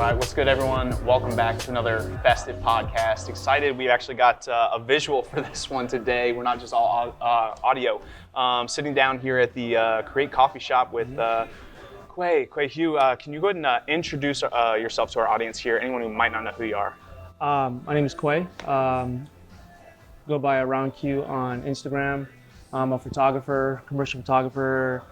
right, what's good, everyone? Welcome back to another festive podcast. Excited, we actually got a visual for this one today. We're not just all audio. Sitting down here at the Qreate coffee shop with Quay Hu. Can you go ahead and introduce yourself to our audience here, anyone who might not know who you are? My name is Quay. Go by Around Q on Instagram. I'm a photographer, commercial photographer,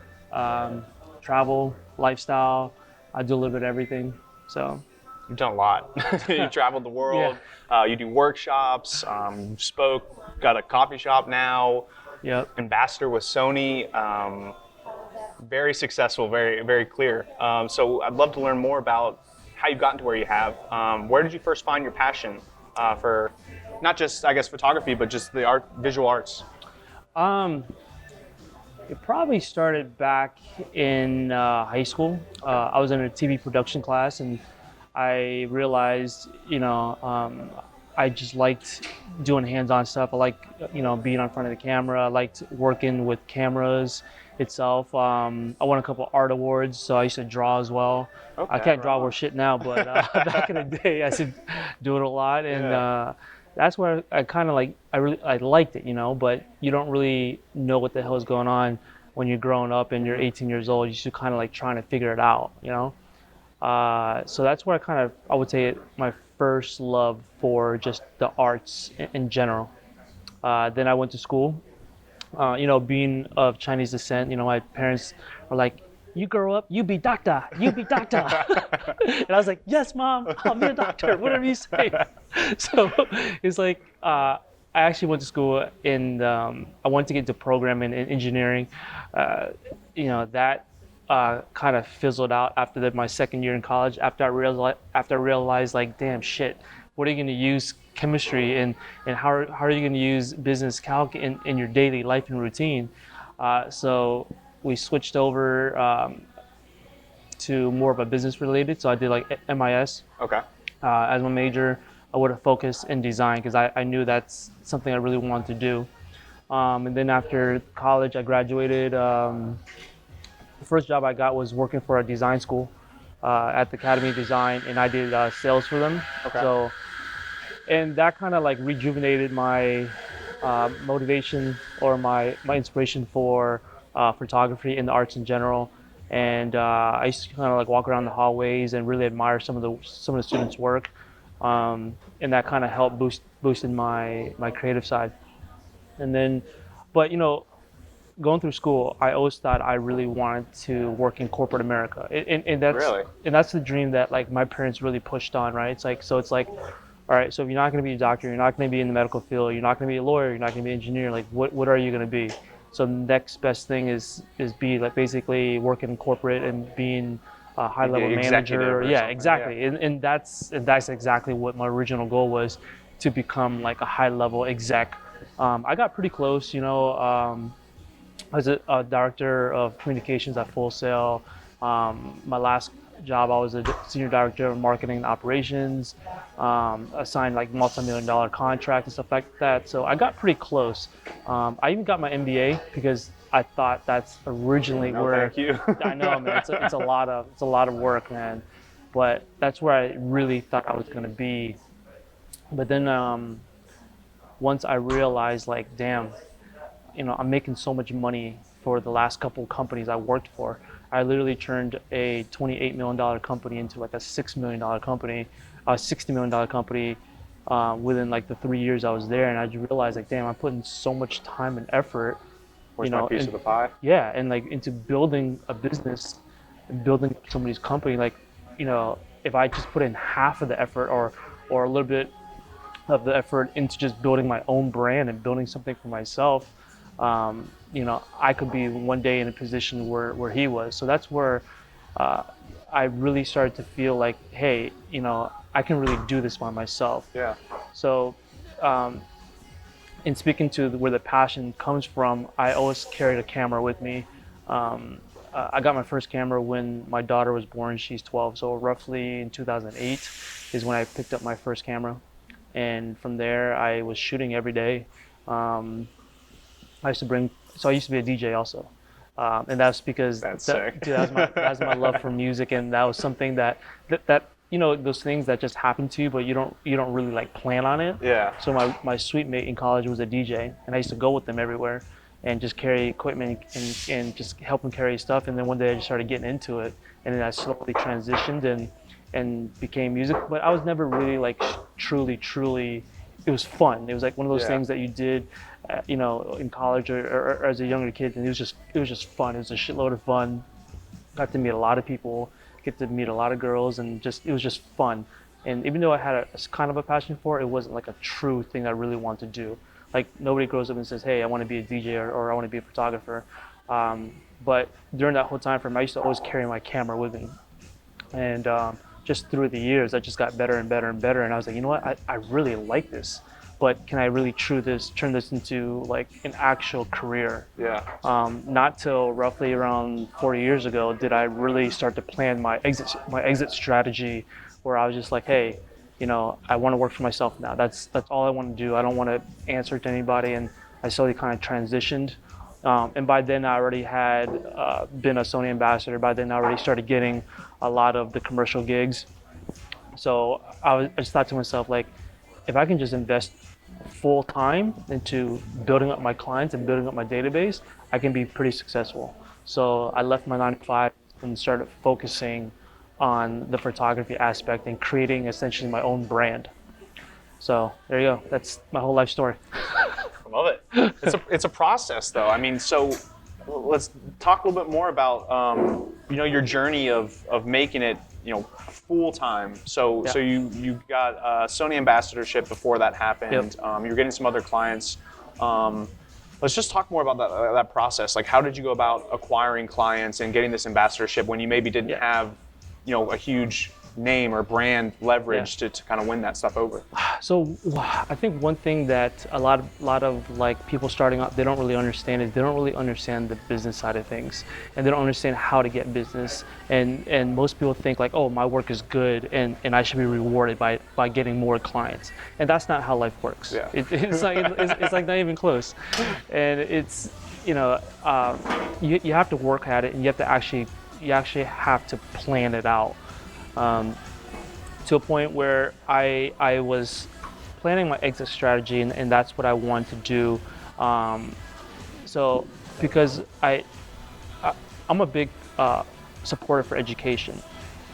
travel, lifestyle. I do a little bit of everything. So You've done a lot. You traveled the world. Yeah. You do workshops. Spoke. Got a coffee shop now. Yep. Ambassador with Sony. Very successful. Very clear. So I'd love to learn more about how you've gotten to where you have. Where did you first find your passion for not just, I guess, photography, but just the visual arts? It probably started back in high school. I was in a TV production class, and I realized, I just liked doing hands-on stuff. I liked, being on front of the camera. I liked working with cameras itself. I won a couple art awards, so I used to draw as well. Okay, I can't draw worth shit now, but back in the day, I used to do it a lot, and that's where I kind of I liked it, but you don't really know what the hell is going on when you're growing up and you're 18 years old. You should kind of trying to figure it out, So that's where I would say my first love for just the arts in general. Then I went to school. Being of Chinese descent, my parents were like, "You grow up, you be doctor, you be doctor." And I was like, "Yes, mom, I'll be a doctor, whatever you say." So it's I actually went to school and I wanted to get into programming and engineering. That kind of fizzled out after my second year in college. After I realized, damn shit, what are you going to use chemistry and how are you going to use business calc in your daily life and routine? So we switched over to more of a business related. So I did MIS. Okay. As my major. I would have focused in design because I knew that's something I really wanted to do. And then after college, I graduated. The first job I got was working for a design school at the Academy of Design, and I did sales for them. Okay. So, and that kind of rejuvenated my motivation or my inspiration for photography and the arts in general. And I used to kind of walk around the hallways and really admire some of the students' work. And that kind of helped boosted my creative side. And then, but going through school, I always thought I really wanted to work in corporate America, and that's the dream that my parents really pushed on, right? It's all right, so if you're not going to be a doctor, you're not going to be in the medical field, you're not going to be a lawyer, you're not going to be an engineer, what are you going to be? So the next best thing is be basically working in corporate and being a high-level manager. Yeah, exactly. Yeah. And that's exactly what my original goal was, to become a high-level exec. I got pretty close, I was a director of communications at Full Sail. My last job, I was a senior director of marketing and operations, assigned multi-million-dollar contract and stuff like that. So I got pretty close. I even got my MBA because I thought that's originally where. Thank you. I know, man. It's a lot of work, man. But that's where I really thought I was going to be. But then once I realized, damn, I'm making so much money for the last couple companies I worked for. I literally turned a $28 million company into a $6 million company, a $60 million company within the 3 years I was there. And I just realized, damn, I'm putting so much time and effort. Where's my piece of the pie? Yeah, and into building a business and building somebody's company. If I just put in half of the effort or a little bit of the effort into just building my own brand and building something for myself, I could be one day in a position where he was. So that's where I really started to feel hey, I can really do this by myself. Yeah. So, in speaking to where the passion comes from, I always carried a camera with me. I got my first camera when my daughter was born. She's 12, so roughly in 2008 is when I picked up my first camera. And from there, I was shooting every day. I used to be a DJ also. And that's because That's sick. Dude, that was my love for music, and that was something that you know, those things that just happen to you, but you don't really like plan on it. Yeah. So my suite mate in college was a DJ, and I used to go with them everywhere and just carry equipment and just help him carry stuff. And then one day I just started getting into it, and then I slowly transitioned and became music. But I was never really like truly. It was fun. It was like one of those things that you did, you know, in college or as a younger kid, and it was just fun. It was a shitload of fun. Got to meet a lot of people, get to meet a lot of girls, and it was just fun. And even though I had a kind of a passion for it, it wasn't like a true thing I really wanted to do. Like nobody grows up and says, "Hey, I want to be a DJ or I want to be a photographer." But during that whole time frame, I used to always carry my camera with me, and just through the years, I just got better and better and better. And I was like, you know what, I really like this, but can I really turn this into like an actual career? Yeah. Not till roughly around 4 years ago did I really start to plan my exit strategy, where I was just like, hey, you know, I want to work for myself now. That's all I want to do. I don't want to answer to anybody. And I slowly kind of transitioned. And by then I already had been a Sony ambassador. By then I already started getting a lot of the commercial gigs. So I just thought to myself, like, if I can just invest full time into building up my clients and building up my database, I can be pretty successful. So I left my 9 to 5 and started focusing on the photography aspect and creating essentially my own brand. So there you go. That's my whole life story. I love it. It's a process, though. I mean, so let's talk a little bit more about you know, your journey of making it, you know, full time. So you got a Sony ambassadorship before that happened. Yep. You're getting some other clients. Let's just talk more about that process. Like, how did you go about acquiring clients and getting this ambassadorship when you maybe didn't have, you know, a huge name or brand leverage to kind of win that stuff over? So I think one thing that a lot of like people starting out, they don't really understand is they don't really understand the business side of things, and they don't understand how to get business. And most people think like, oh, my work is good and I should be rewarded by getting more clients. And that's not how life works. Yeah. It's like not even close. And it's, you know, you have to work at it, and you actually have to plan it out. To a point where I was planning my exit strategy, and that's what I wanted to do. So because I'm a big supporter for education.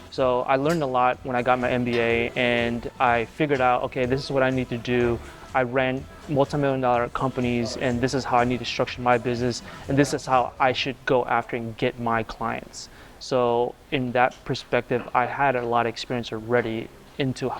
So I learned a lot when I got my MBA, and I figured out, okay, this is what I need to do. I ran multi-million-dollar companies, and this is how I need to structure my business, and this is how I should go after and get my clients. So in that perspective, I had a lot of experience already into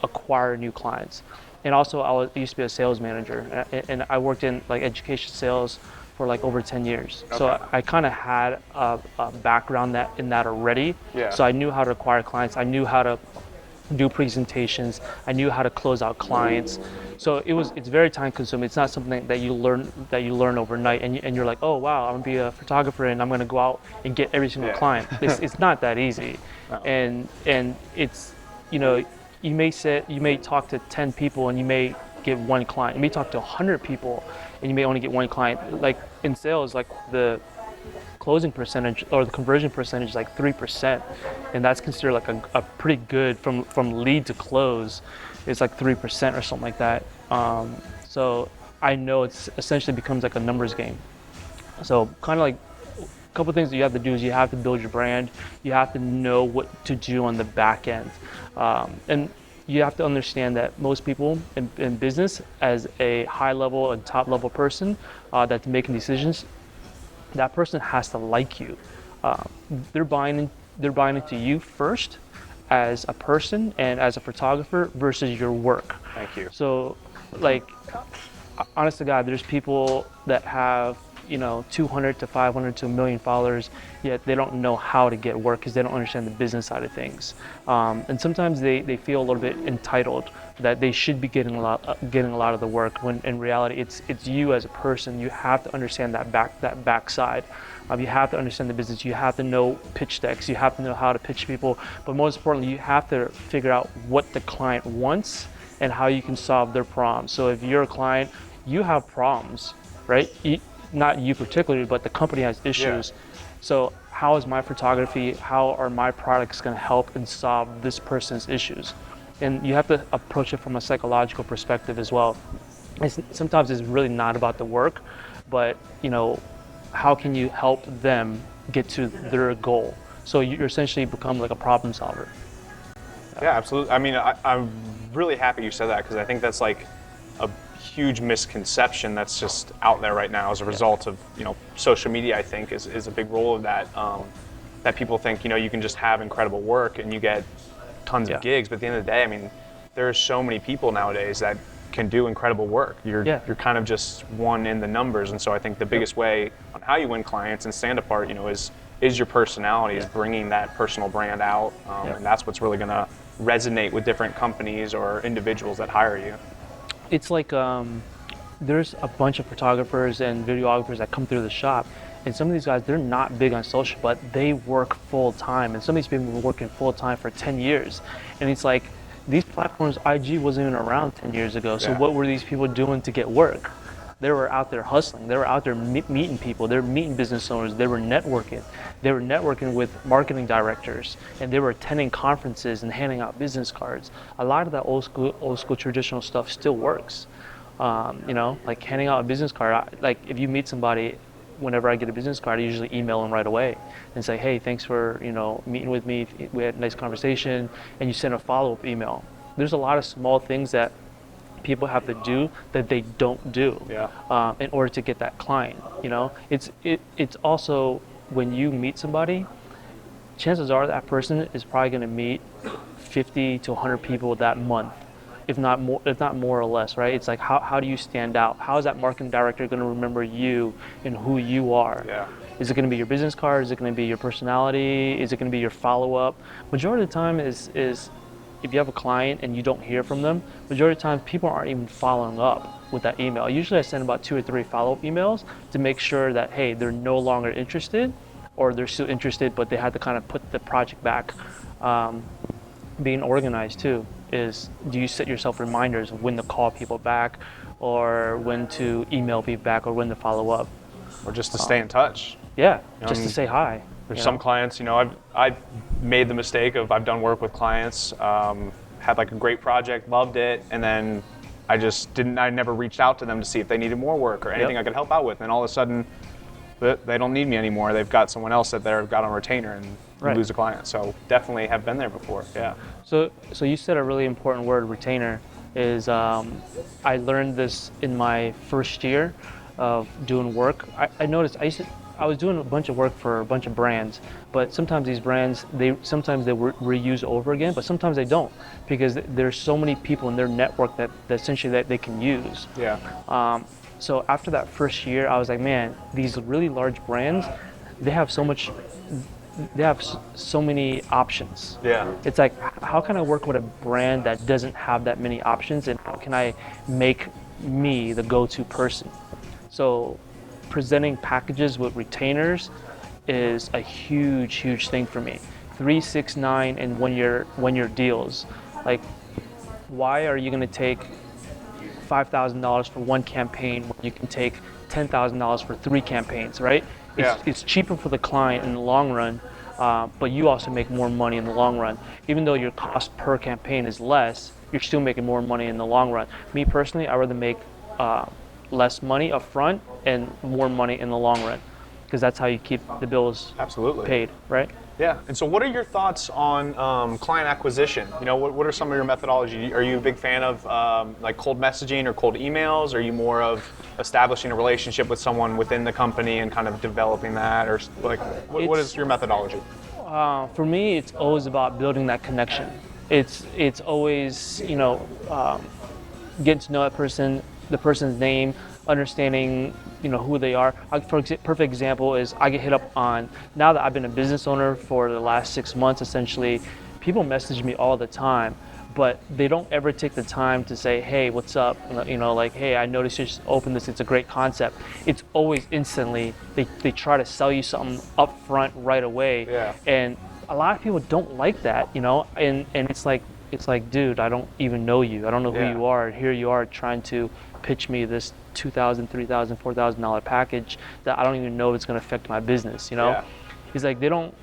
acquire new clients. And also I used to be a sales manager, and I worked in like education sales for like over 10 years. Okay. So I kind of had a background in that already. Yeah. So I knew how to acquire clients. I knew how to do presentations. I knew how to close out clients. So it's very time consuming. It's not something that you learn overnight, and you're like, oh wow, I'm gonna be a photographer and I'm gonna go out and get every single client. It's not that easy. No. And it's, you know, you may talk to 10 people and you may get one client. You may talk to 100 people and you may only get one client. Like in sales, like the closing percentage or the conversion percentage is like 3%, and that's considered like a pretty good from lead to close. It's like 3% or something like that. So I know it's essentially becomes like a numbers game. So kind of like a couple of things that you have to do is you have to build your brand. You have to know what to do on the back end. And you have to understand that most people in business, as a high level and top level person that's making decisions, that person has to like you. They're buying into you first as a person and as a photographer versus your work. Thank you. So, like, honest to God, there's people that have, you know, 200 to 500 to 1 million followers, yet they don't know how to get work because they don't understand the business side of things. And sometimes they feel a little bit entitled that they should be getting a lot of the work, when in reality it's you as a person. You have to understand that backside. You have to understand the business. You have to know pitch decks. You have to know how to pitch people. But most importantly, you have to figure out what the client wants and how you can solve their problems. So if you're a client, you have problems, right? Not you particularly, but the company has issues. Yeah. So how is my photography, how are my products going to help and solve this person's issues? And you have to approach it from a psychological perspective as well. Sometimes it's really not about the work, but how can you help them get to their goal? So you essentially become like a problem solver. Yeah, absolutely. I mean, I'm really happy you said that, because I think that's like a huge misconception that's just out there right now as a result of social media. I think is a big role of that. That people think you can just have incredible work and you get tons of gigs, but at the end of the day, I mean, there are so many people nowadays that can do incredible work. You're kind of just one in the numbers, and so I think the biggest way on how you win clients and stand apart, is your personality, is bringing that personal brand out, and that's what's really going to resonate with different companies or individuals that hire you. It's like there's a bunch of photographers and videographers that come through the shop, and some of these guys, they're not big on social, but they work full time, and some of these people have been working full time for 10 years, and it's like these platforms, IG wasn't even around 10 years ago, so what were these people doing to get work? They were out there hustling. They were out there meeting people. They were meeting business owners. They were networking. They were networking with marketing directors, and they were attending conferences and handing out business cards. A lot of that old school traditional stuff still works. Like handing out a business card. Like if you meet somebody, whenever I get a business card, I usually email them right away and say, hey, thanks for meeting with me. We had a nice conversation, and you send a follow-up email. There's a lot of small things that people have to do that they don't do in order to get that client. It's also when you meet somebody, chances are that person is probably going to meet 50 to 100 people that month, if not more or less, right? It's like how do you stand out? How is that marketing director going to remember you and who you are? Is it going to be your business card? Is it going to be your personality? Is it going to be your follow-up? Majority of the time is if you have a client and you don't hear from them, majority of the time people aren't even following up with that email. Usually I send about 2 or 3 follow-up emails to make sure that, hey, they're no longer interested, or they're still interested, but they had to kind of put the project back. Being organized too is, do you set yourself reminders of when to call people back, or when to email people back, or when to follow up? Or just to stay in touch. Just to say hi. There's some clients, I've made the mistake of, I've done work with clients, had like a great project, loved it, and then I never reached out to them to see if they needed more work or anything I could help out with, and all of a sudden, they don't need me anymore. They've got someone else that they've got on retainer, and you lose a client. So definitely have been there before, So you said a really important word, retainer, is I learned this in my first year of doing work. I noticed I was doing a bunch of work for a bunch of brands, but sometimes these brands, sometimes they reuse over again, but sometimes they don't, because there's so many people in their network that essentially that they can use. So after that first year, I was like, man, these really large brands, they have so many options. It's like, how can I work with a brand that doesn't have that many options, and how can I make me the go-to person? So presenting packages with retainers is a huge thing for me. 3, 6, 9, and 1 year deals. Like, why are you going to take $5,000 for one campaign when you can take $10,000 for 3 campaigns, right? It's cheaper for the client in the long run, but you also make more money in the long run. Even though your cost per campaign is less, you're still making more money in the long run. Me personally, I'd rather make less money up front and more money in the long run, because that's how you keep the bills paid, right? And so what are your thoughts on client acquisition? What are some of your methodology? Are you a big fan of like cold messaging or cold emails? Are you more of establishing a relationship with someone within the company and kind of developing that? Or like, what is your methodology? For me, it's always about building that connection. It's always, getting to know that person, the person's name, understanding who they are. Perfect example is, I get hit up on, now that I've been a business owner for the last 6 months, essentially, people message me all the time, but they don't ever take the time to say, hey, what's up? Like, hey, I noticed you just opened this, it's a great concept. It's always instantly, they try to sell you something up front right away. And a lot of people don't like that, and it's like, dude, I don't even know you. I don't know who you are. And here you are trying to pitch me this $2,000, $3,000, $4,000 package that I don't even know if it's going to affect my business, He's like, they don't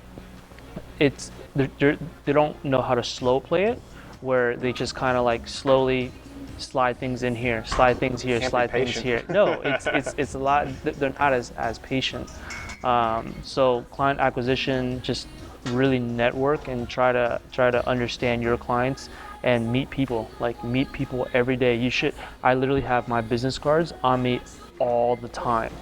know how to slow play it, where they just kind of like slowly slide things in here, slide things here, Can't be slide things patient. here. No, it's a lot. They're not as patient. So client acquisition, just really network and try to understand your clients and meet people. Like meet people every day. I literally have my business cards on me all the time,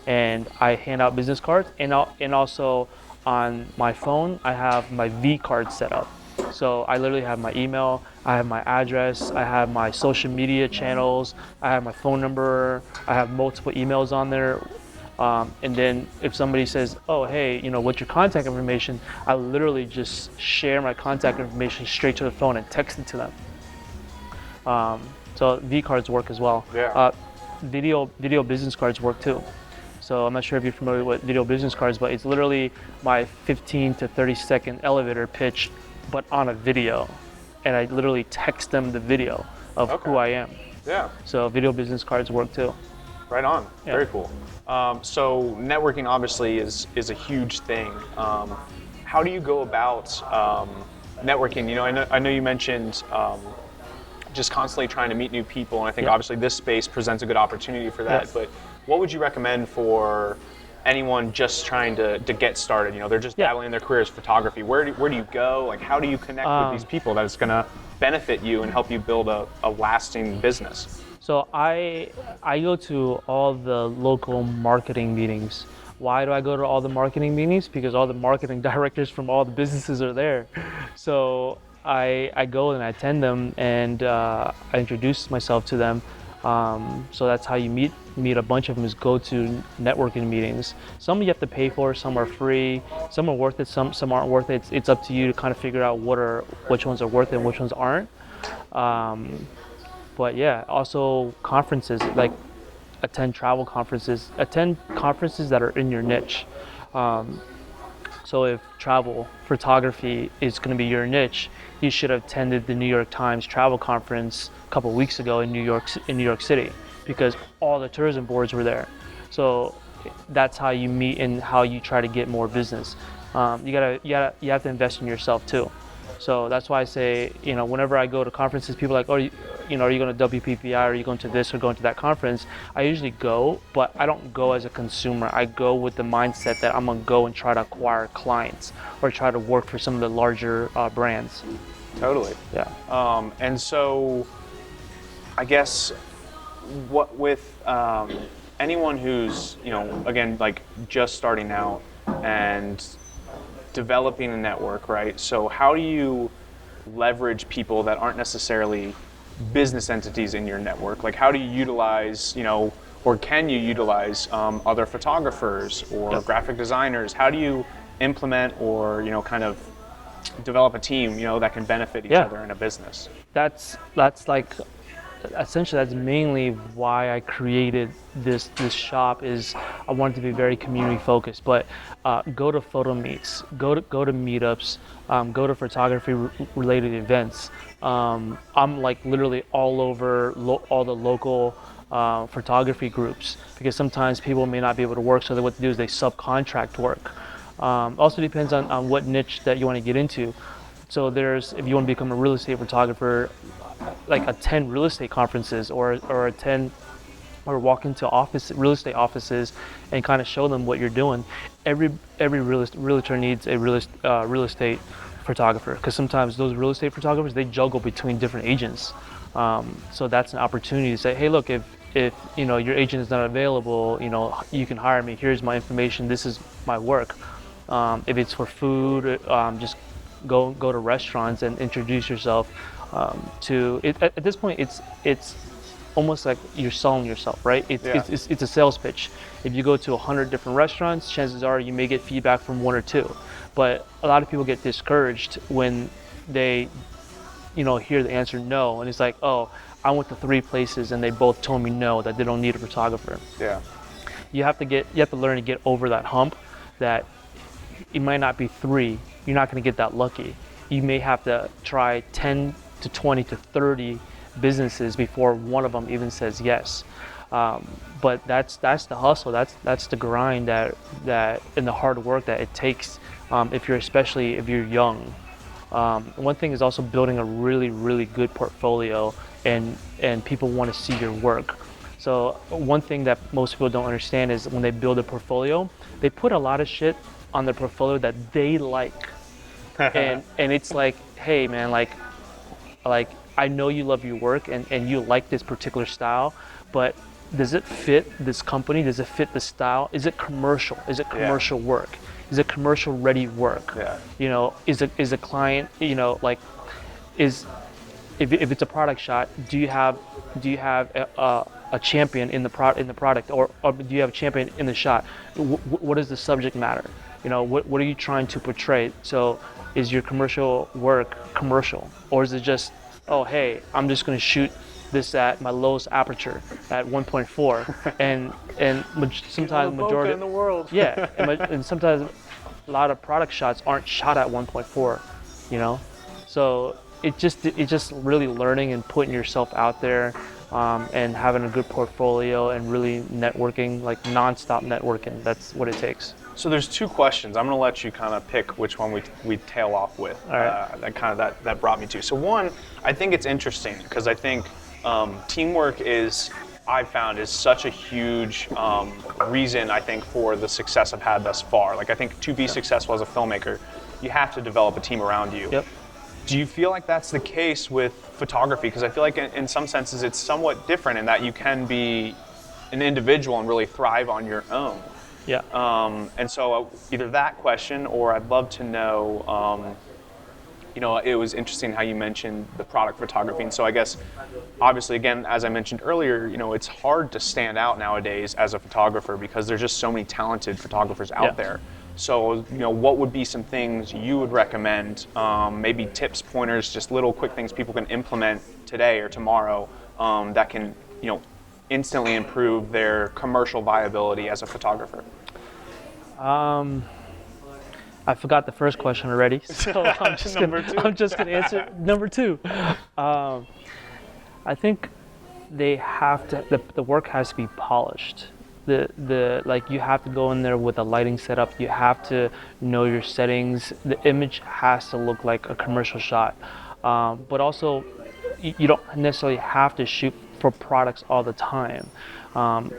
and I hand out business cards, and also on my phone I have my V card set up. So I literally have my email, I have my address, I have my social media channels, I have my phone number, I have multiple emails on there. And then if somebody says, oh, hey, what's your contact information? I literally just share my contact information straight to the phone and text it to them. So V cards work as well. Yeah. Video business cards work too. So I'm not sure if you're familiar with video business cards, but it's literally my 15 to 30 second elevator pitch, but on a video. And I literally text them the video of who I am. Yeah. So video business cards work too. Right on. Yeah. Very cool. So networking obviously is a huge thing. How do you go about networking? I know you mentioned just constantly trying to meet new people, and I think obviously this space presents a good opportunity for that. Yes. But what would you recommend for anyone just trying to get started? They're just dabbling in their career as photography. Where do you go? Like, how do you connect with these people that is going to benefit you and help you build a lasting business? So I go to all the local marketing meetings. Why do I go to all the marketing meetings? Because all the marketing directors from all the businesses are there. So I go and I attend them, and I introduce myself to them. So that's how you meet a bunch of them, is go to networking meetings. Some you have to pay for, some are free, some are worth it, some aren't worth it. It's up to you to kind of figure out which ones are worth it and which ones aren't. But yeah, also conferences, like attend conferences that are in your niche. So if travel photography is going to be your niche, you should have attended the New York Times travel conference a couple of weeks ago in New York City, because all the tourism boards were there. So that's how you meet and how you try to get more business. You have to invest in yourself too. So that's why I say, whenever I go to conferences, people are like, oh, are you going to WPPI, or are you going to this or going to that conference? I usually go, but I don't go as a consumer. I go with the mindset that I'm going to go and try to acquire clients or try to work for some of the larger brands. Totally. Yeah. And so I guess what with anyone who's, again, like just starting out and developing a network, right? So how do you leverage people that aren't necessarily business entities in your network? Like, how do you utilize, or can you utilize other photographers or graphic designers? How do you implement or, kind of develop a team, that can benefit each other in a business? That's like, essentially that's mainly why I created this shop. Is I wanted to be very community focused. But go to photo meets, go to meetups, go to photography related events. I'm like literally all over all the local photography groups, because sometimes people may not be able to work, so what they do is they subcontract work. Also depends on what niche that you want to get into. So if you want to become a real estate photographer, like attend real estate conferences or attend or walk into real estate offices and kind of show them what you're doing. Every realtor needs a real estate photographer, because sometimes those real estate photographers, they juggle between different agents. So that's an opportunity to say, hey, look, if your agent is not available, you can hire me. Here's my information. This is my work. If it's for food, just go to restaurants and introduce yourself. At this point, it's almost like you're selling yourself, right? It's a sales pitch. If you go to 100 different restaurants, chances are you may get feedback from one or two. But a lot of people get discouraged when they, hear the answer no, and it's like, oh, I went to 3 places and they both told me no, that they don't need a photographer. Yeah. You have to learn to get over that hump, that it might not be 3. You're not going to get that lucky. You may have to try 10 to 20 to 30 businesses before one of them even says yes. But that's the hustle. That's the grind that and the hard work that it takes. Especially if you're young. One thing is also building a really good portfolio, and people want to see your work. So one thing that most people don't understand is when they build a portfolio, they put a lot of shit on their portfolio that they like, and it's like, hey man, like I know you love your work and you like this particular style, but does it fit this company? Does it fit the style? Is it commercial? Is it commercial work? Is it commercial ready work? Yeah. You know, is a client, you know, like if it's a product shot, do you have a champion in the product, or do you have a champion in the shot? What is the subject matter? You know, what are you trying to portray? So is your commercial work commercial, or is it just, oh hey, I'm just going to shoot this at my lowest aperture at 1.4, and sometimes majority in the world. yeah, and sometimes a lot of product shots aren't shot at 1.4, you know. So it's just really learning and putting yourself out there, and having a good portfolio and really networking, like nonstop networking. That's what it takes. So there's two questions. I'm going to let you kind of pick which one we tail off with. All right. That brought me to. So one, I think it's interesting because I think teamwork I've found is such a huge reason, I think, for the success I've had thus far. Like I think to be successful as a filmmaker, you have to develop a team around you. Yep. Do you feel like that's the case with photography? Because I feel like in some senses it's somewhat different in that you can be an individual and really thrive on your own. Yeah. And so either that question, or I'd love to know, you know, it was interesting how you mentioned the product photography. And so I guess, obviously, again, as I mentioned earlier, you know, it's hard to stand out nowadays as a photographer because there's just so many talented photographers out there. So, you know, what would be some things you would recommend, maybe tips, pointers, just little quick things people can implement today or tomorrow that can, you know, instantly improve their commercial viability as a photographer? I forgot the first question already, so I'm just gonna answer number two. I think they have to. The work has to be polished. Like you have to go in there with a lighting setup. You have to know your settings. The image has to look like a commercial shot, but also you don't necessarily have to shoot for products all the time.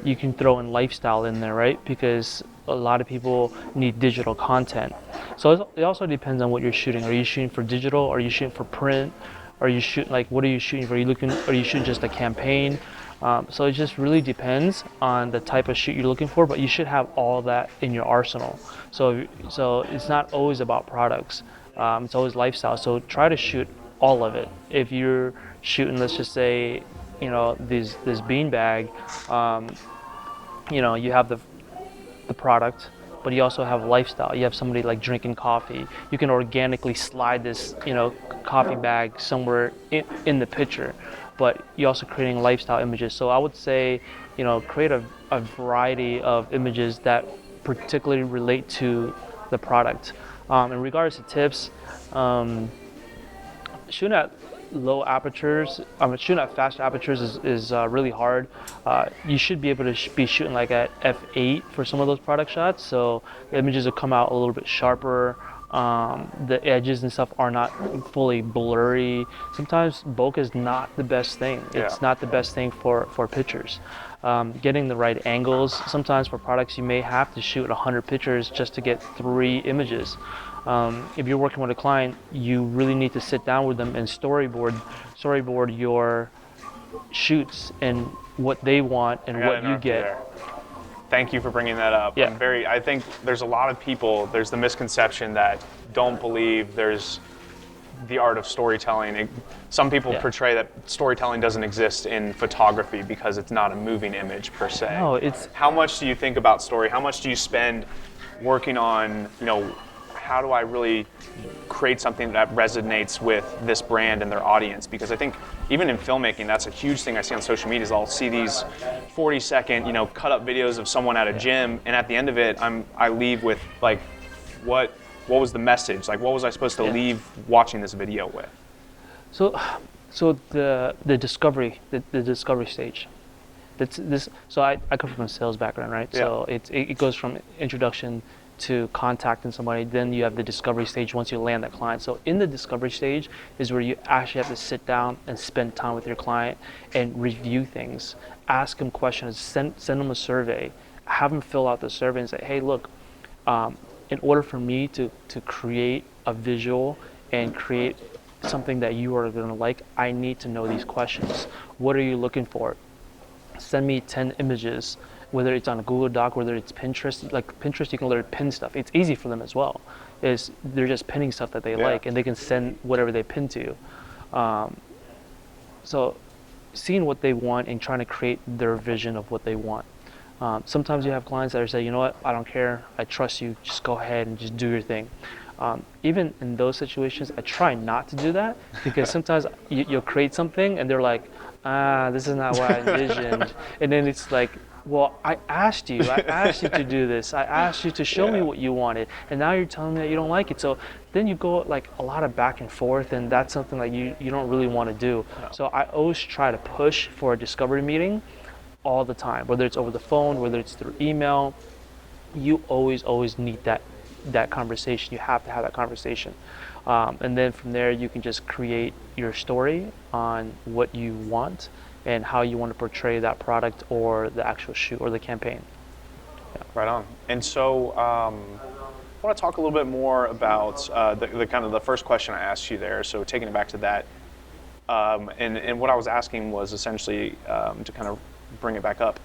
You can throw in lifestyle in there, right? Because a lot of people need digital content. So it also depends on what you're shooting. Are you shooting for digital? Are you shooting for print? Are you shooting, like, what are you shooting for? Are you shooting just a campaign? So it just really depends on the type of shoot you're looking for, but you should have all that in your arsenal. So it's not always about products. It's always lifestyle. So try to shoot all of it. If you're shooting, let's just say, you know, this beanbag, you know, you have the product, but you also have lifestyle. You have somebody like drinking coffee. You can organically slide this, you know, coffee bag somewhere in the picture, but you're also creating lifestyle images. So I would say, you know, create a variety of images that particularly relate to the product. In regards to tips, shooting at low apertures, shooting at fast apertures is really hard. You should be able to be shooting like at f8 for some of those product shots, so the images will come out a little bit sharper. The edges and stuff are not fully blurry. Sometimes bokeh is not the best thing. It's not the best thing for pictures. Getting the right angles. Sometimes for products you may have to shoot 100 pictures just to get 3 images. If you're working with a client, you really need to sit down with them and storyboard your shoots and what they want and what you get. Thank you for bringing that up. Yeah. I think there's a lot of people, there's the misconception that don't believe there's the art of storytelling. Some people portray that storytelling doesn't exist in photography because it's not a moving image per se. No, it's... How much do you think about story? How much do you spend working on, you know, how do I really create something that resonates with this brand and their audience? Because I think even in filmmaking, that's a huge thing I see on social media is I'll see these 40-second, you know, cut up videos of someone at a gym, and at the end of it, I leave with like, what was the message? Like, what was I supposed to leave watching this video with? So the discovery stage. So I come from a sales background, right? Yeah. So it goes from introduction to contacting somebody. Then you have the discovery stage once you land that client. So in the discovery stage is where you actually have to sit down and spend time with your client and review things, ask them questions, send them a survey, have them fill out the survey and say, hey, look, in order for me to create a visual and create something that you are going to like, I need to know these questions. What are you looking for? Send me 10 images, whether it's on a Google Doc, whether it's Pinterest. Like Pinterest, you can literally pin stuff. It's easy for them as well. They're just pinning stuff that they like, and they can send whatever they pin to you. So seeing what they want and trying to create their vision of what they want. Sometimes you have clients that are saying, you know what, I don't care, I trust you, just go ahead and just do your thing. Even in those situations, I try not to do that, because sometimes you'll create something and they're like, this is not what I envisioned. And then it's like, well, I asked you to do this. I asked you to show me what you wanted, and now you're telling me that you don't like it. So then you go like a lot of back and forth, and that's something like you don't really want to do. No. So I always try to push for a discovery meeting all the time, whether it's over the phone, whether it's through email. You always need that conversation. You have to have that conversation. And then from there, you can just create your story on what you want and how you want to portray that product or the actual shoot or the campaign. Yeah. Right on. And so I want to talk a little bit more about the kind of the first question I asked you there. So taking it back to that, and what I was asking was essentially to kind of bring it back up.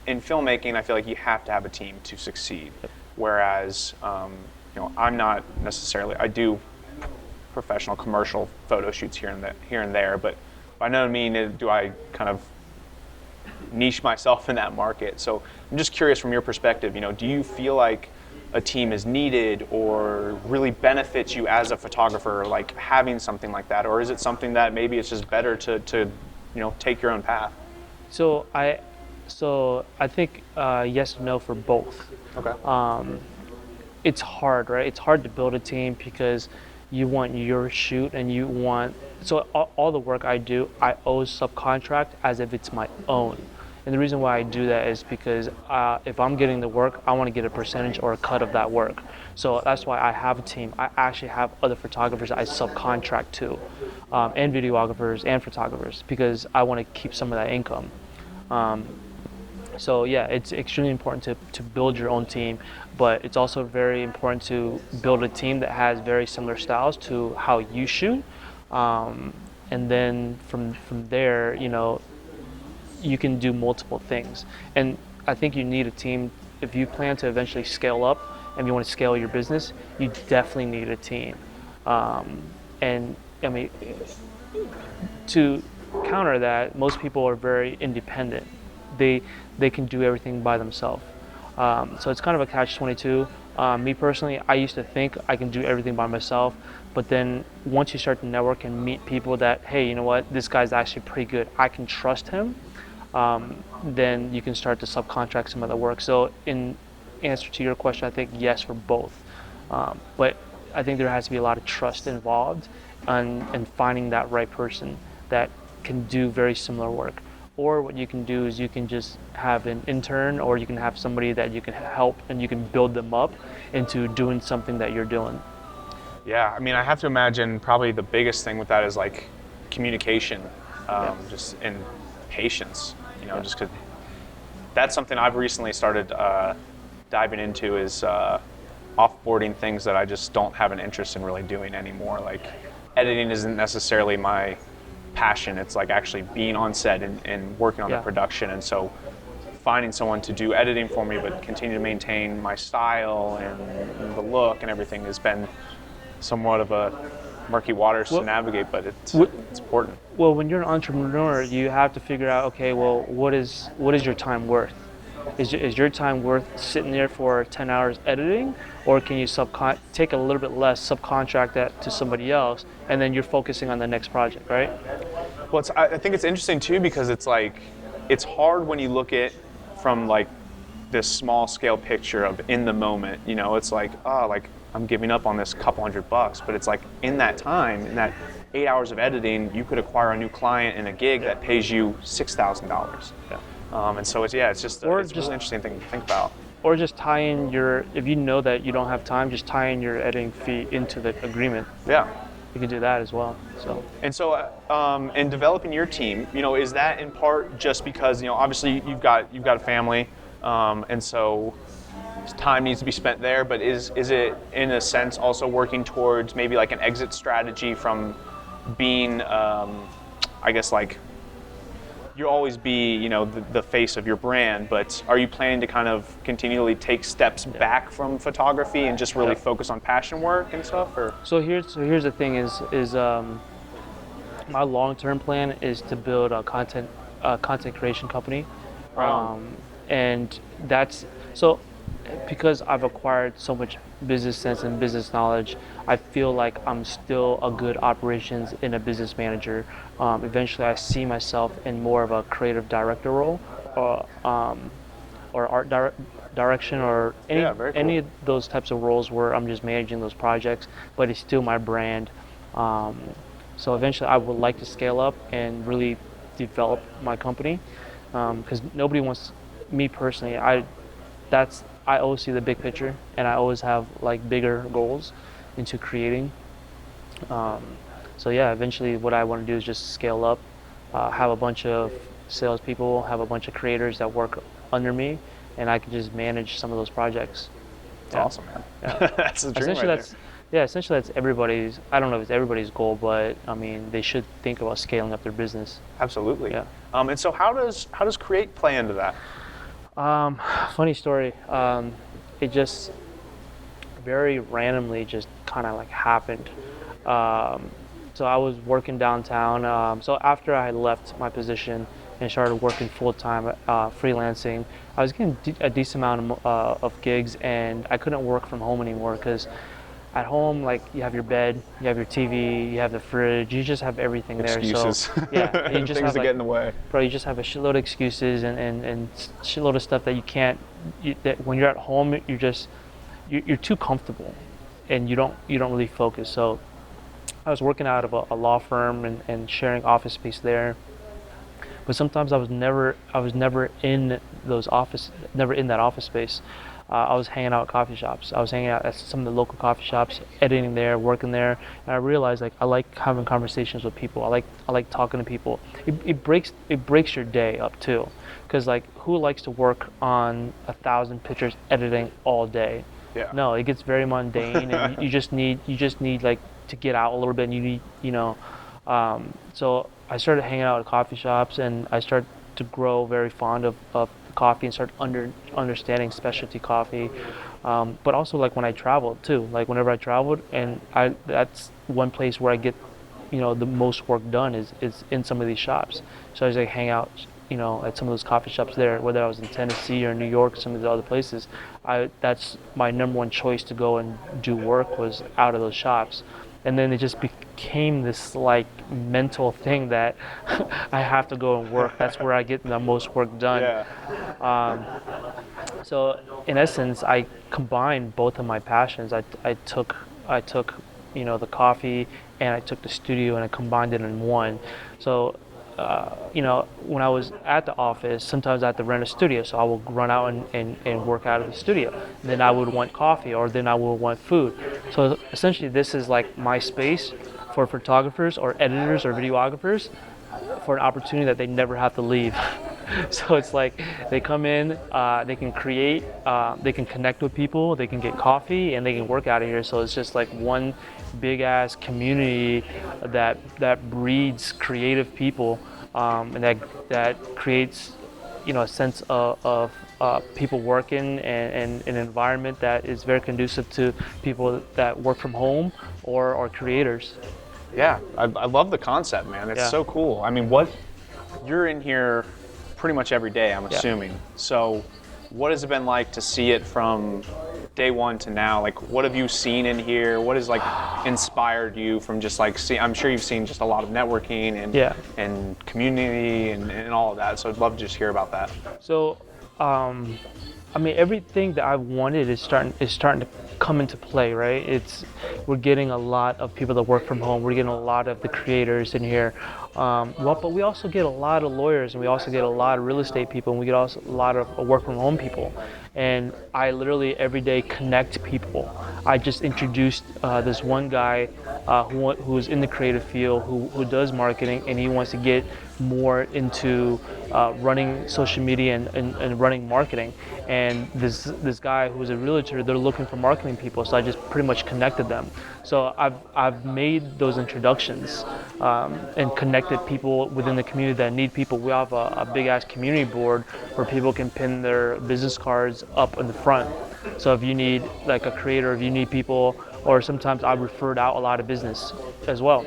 In filmmaking, I feel like you have to have a team to succeed. Yep. Whereas, I'm not necessarily, I do professional commercial photo shoots here and there, but by no means do I kind of niche myself in that market. So I'm just curious from your perspective, do you feel like a team is needed or really benefits you as a photographer, like having something like that? Or is it something that maybe it's just better to take your own path? So I think yes and no for both. Okay. It's hard, right? It's hard to build a team because you want your shoot and you want, so all the work I do, I always subcontract as if it's my own. And the reason why I do that is because if I'm getting the work, I want to get a percentage or a cut of that work. So that's why I have a team. I actually have other photographers I subcontract to, and videographers and photographers, because I want to keep some of that income. So yeah, it's extremely important to build your own team, but it's also very important to build a team that has very similar styles to how you shoot. And then from there, you can do multiple things. And I think you need a team. If you plan to eventually scale up and you want to scale your business, you definitely need a team. And I mean, to counter that, most people are very independent. They can do everything by themselves. So it's kind of a catch-22. Me personally, I used to think I can do everything by myself, but then once you start to network and meet people that, hey, you know what, this guy's actually pretty good, I can trust him, then you can start to subcontract some of the work. So in answer to your question, I think yes for both. But I think there has to be a lot of trust involved and finding that right person that can do very similar work. Or what you can do is you can just have an intern, or you can have somebody that you can help and you can build them up into doing something that you're doing. Yeah, I mean, I have to imagine probably the biggest thing with that is like communication, just and patience, just because that's something I've recently started diving into is offboarding things that I just don't have an interest in really doing anymore. Like editing isn't necessarily my passion. It's like actually being on set and working on the production. And so finding someone to do editing for me but continue to maintain my style and the look and everything has been somewhat of a murky waters to navigate, but it's important. Well, when you're an entrepreneur, you have to figure out, okay, well, what is your time worth? Is your time worth sitting there for 10 hours editing, or can you take a little bit less, subcontract that to somebody else, and then you're focusing on the next project, right? Well, I think it's interesting too, because it's like, it's hard when you look at from like this small scale picture of in the moment, it's like, I'm giving up on this couple $100, but it's like in that time, in that 8 hours of editing, you could acquire a new client and a gig that pays you $6,000. Yeah. And so it's just Or it's a just- really interesting thing to think about. Or just tie in if you know that you don't have time, just tie in your editing fee into the agreement. Yeah. You can do that as well. So. And so, in developing your team, is that in part just because obviously you've got a family, and so time needs to be spent there. But is it in a sense also working towards maybe like an exit strategy from being, I guess like you'll always be the face of your brand, but are you planning to kind of continually take steps back from photography and just really focus on passion work and stuff? Or So here's the thing is my long-term plan is to build a content creation company, and that's so because I've acquired so much business sense and business knowledge. I feel like I'm still a good operations and a business manager. Eventually, I see myself in more of a creative director role, or art direction, or any of those types of roles where I'm just managing those projects, but it's still my brand. So eventually, I would like to scale up and really develop my company, because nobody wants me personally. I always see the big picture, and I always have like bigger goals into creating. So yeah, eventually what I want to do is just scale up, have a bunch of salespeople, have a bunch of creators that work under me, and I can just manage some of those projects. That's awesome, man. Yeah. That's the dream Essentially, right there. essentially that's everybody's. I don't know if it's everybody's goal, but I mean they should think about scaling up their business. Absolutely. Yeah. And so how does Qreate play into that? Funny story. It just very randomly just kind of like happened. So I was working downtown. So after I had left my position and started working full time, freelancing, I was getting a decent amount of gigs, and I couldn't work from home anymore because at home, like you have your bed, you have your TV, you have the fridge, you just have everything there. Excuses. So yeah, you just things have that get in the way. Bro, you just have a shitload of excuses and shitload of stuff that you can't. That when you're at home, you're too comfortable, and you don't really focus. So I was working out of a law firm and sharing office space there. But sometimes I was never in that office space. I was hanging out at coffee shops. I was hanging out at some of the local coffee shops, editing there, working there, and I realized like I like having conversations with people. I like talking to people. It breaks your day up too, because like who likes to work on 1,000 pictures editing all day? Yeah. No, it gets very mundane, and you just need like to get out a little bit. And you need so I started hanging out at coffee shops, and I started to grow very fond of coffee and start understanding specialty coffee, but also like when I traveled too, like whenever I traveled, and that's one place where I get the most work done is in some of these shops. So I was like hang out at some of those coffee shops there, whether I was in Tennessee or New York, some of the other places. That's my number one choice to go and do work was out of those shops. And then it just became this like mental thing that I have to go and work. That's where I get the most work done. Yeah. So in essence, I combined both of my passions. I took the coffee, and I took the studio, and I combined it in one. So when I was at the office, sometimes I had to rent a studio, so I would run out and work out of the studio. Then I would want coffee, or then I would want food. So essentially, this is like my space for photographers or editors or videographers for an opportunity that they never have to leave. So it's like they come in, they can create, they can connect with people, they can get coffee, and they can work out of here. So it's just like one big ass community that breeds creative people, and that creates a sense of people working and an environment that is very conducive to people that work from home or are creators. Yeah, I love the concept, man. It's so cool. I mean, you're in here pretty much every day, I'm assuming. So what has it been like to see it from day one to now? Like, what have you seen in here? What has like inspired you from just like I'm sure you've seen just a lot of networking and community and all of that. So I'd love to just hear about that. So I mean, everything that I wanted is starting to come into play, right? We're getting a lot of people that work from home. We're getting a lot of the creators in here. But we also get a lot of lawyers, and we also get a lot of real estate people, and we get also a lot of work from home people. And I literally every day connect people. I just introduced this one guy who's in the creative field, who does marketing, and he wants to get more into running social media and running marketing. And this guy who's a realtor, they're looking for marketing people, so I just pretty much connected them. So I've made those introductions and connected people within the community that need people. We have a big ass community board where people can pin their business cards up in the front. So if you need like a creator, if you need people, or sometimes I referred out a lot of business as well.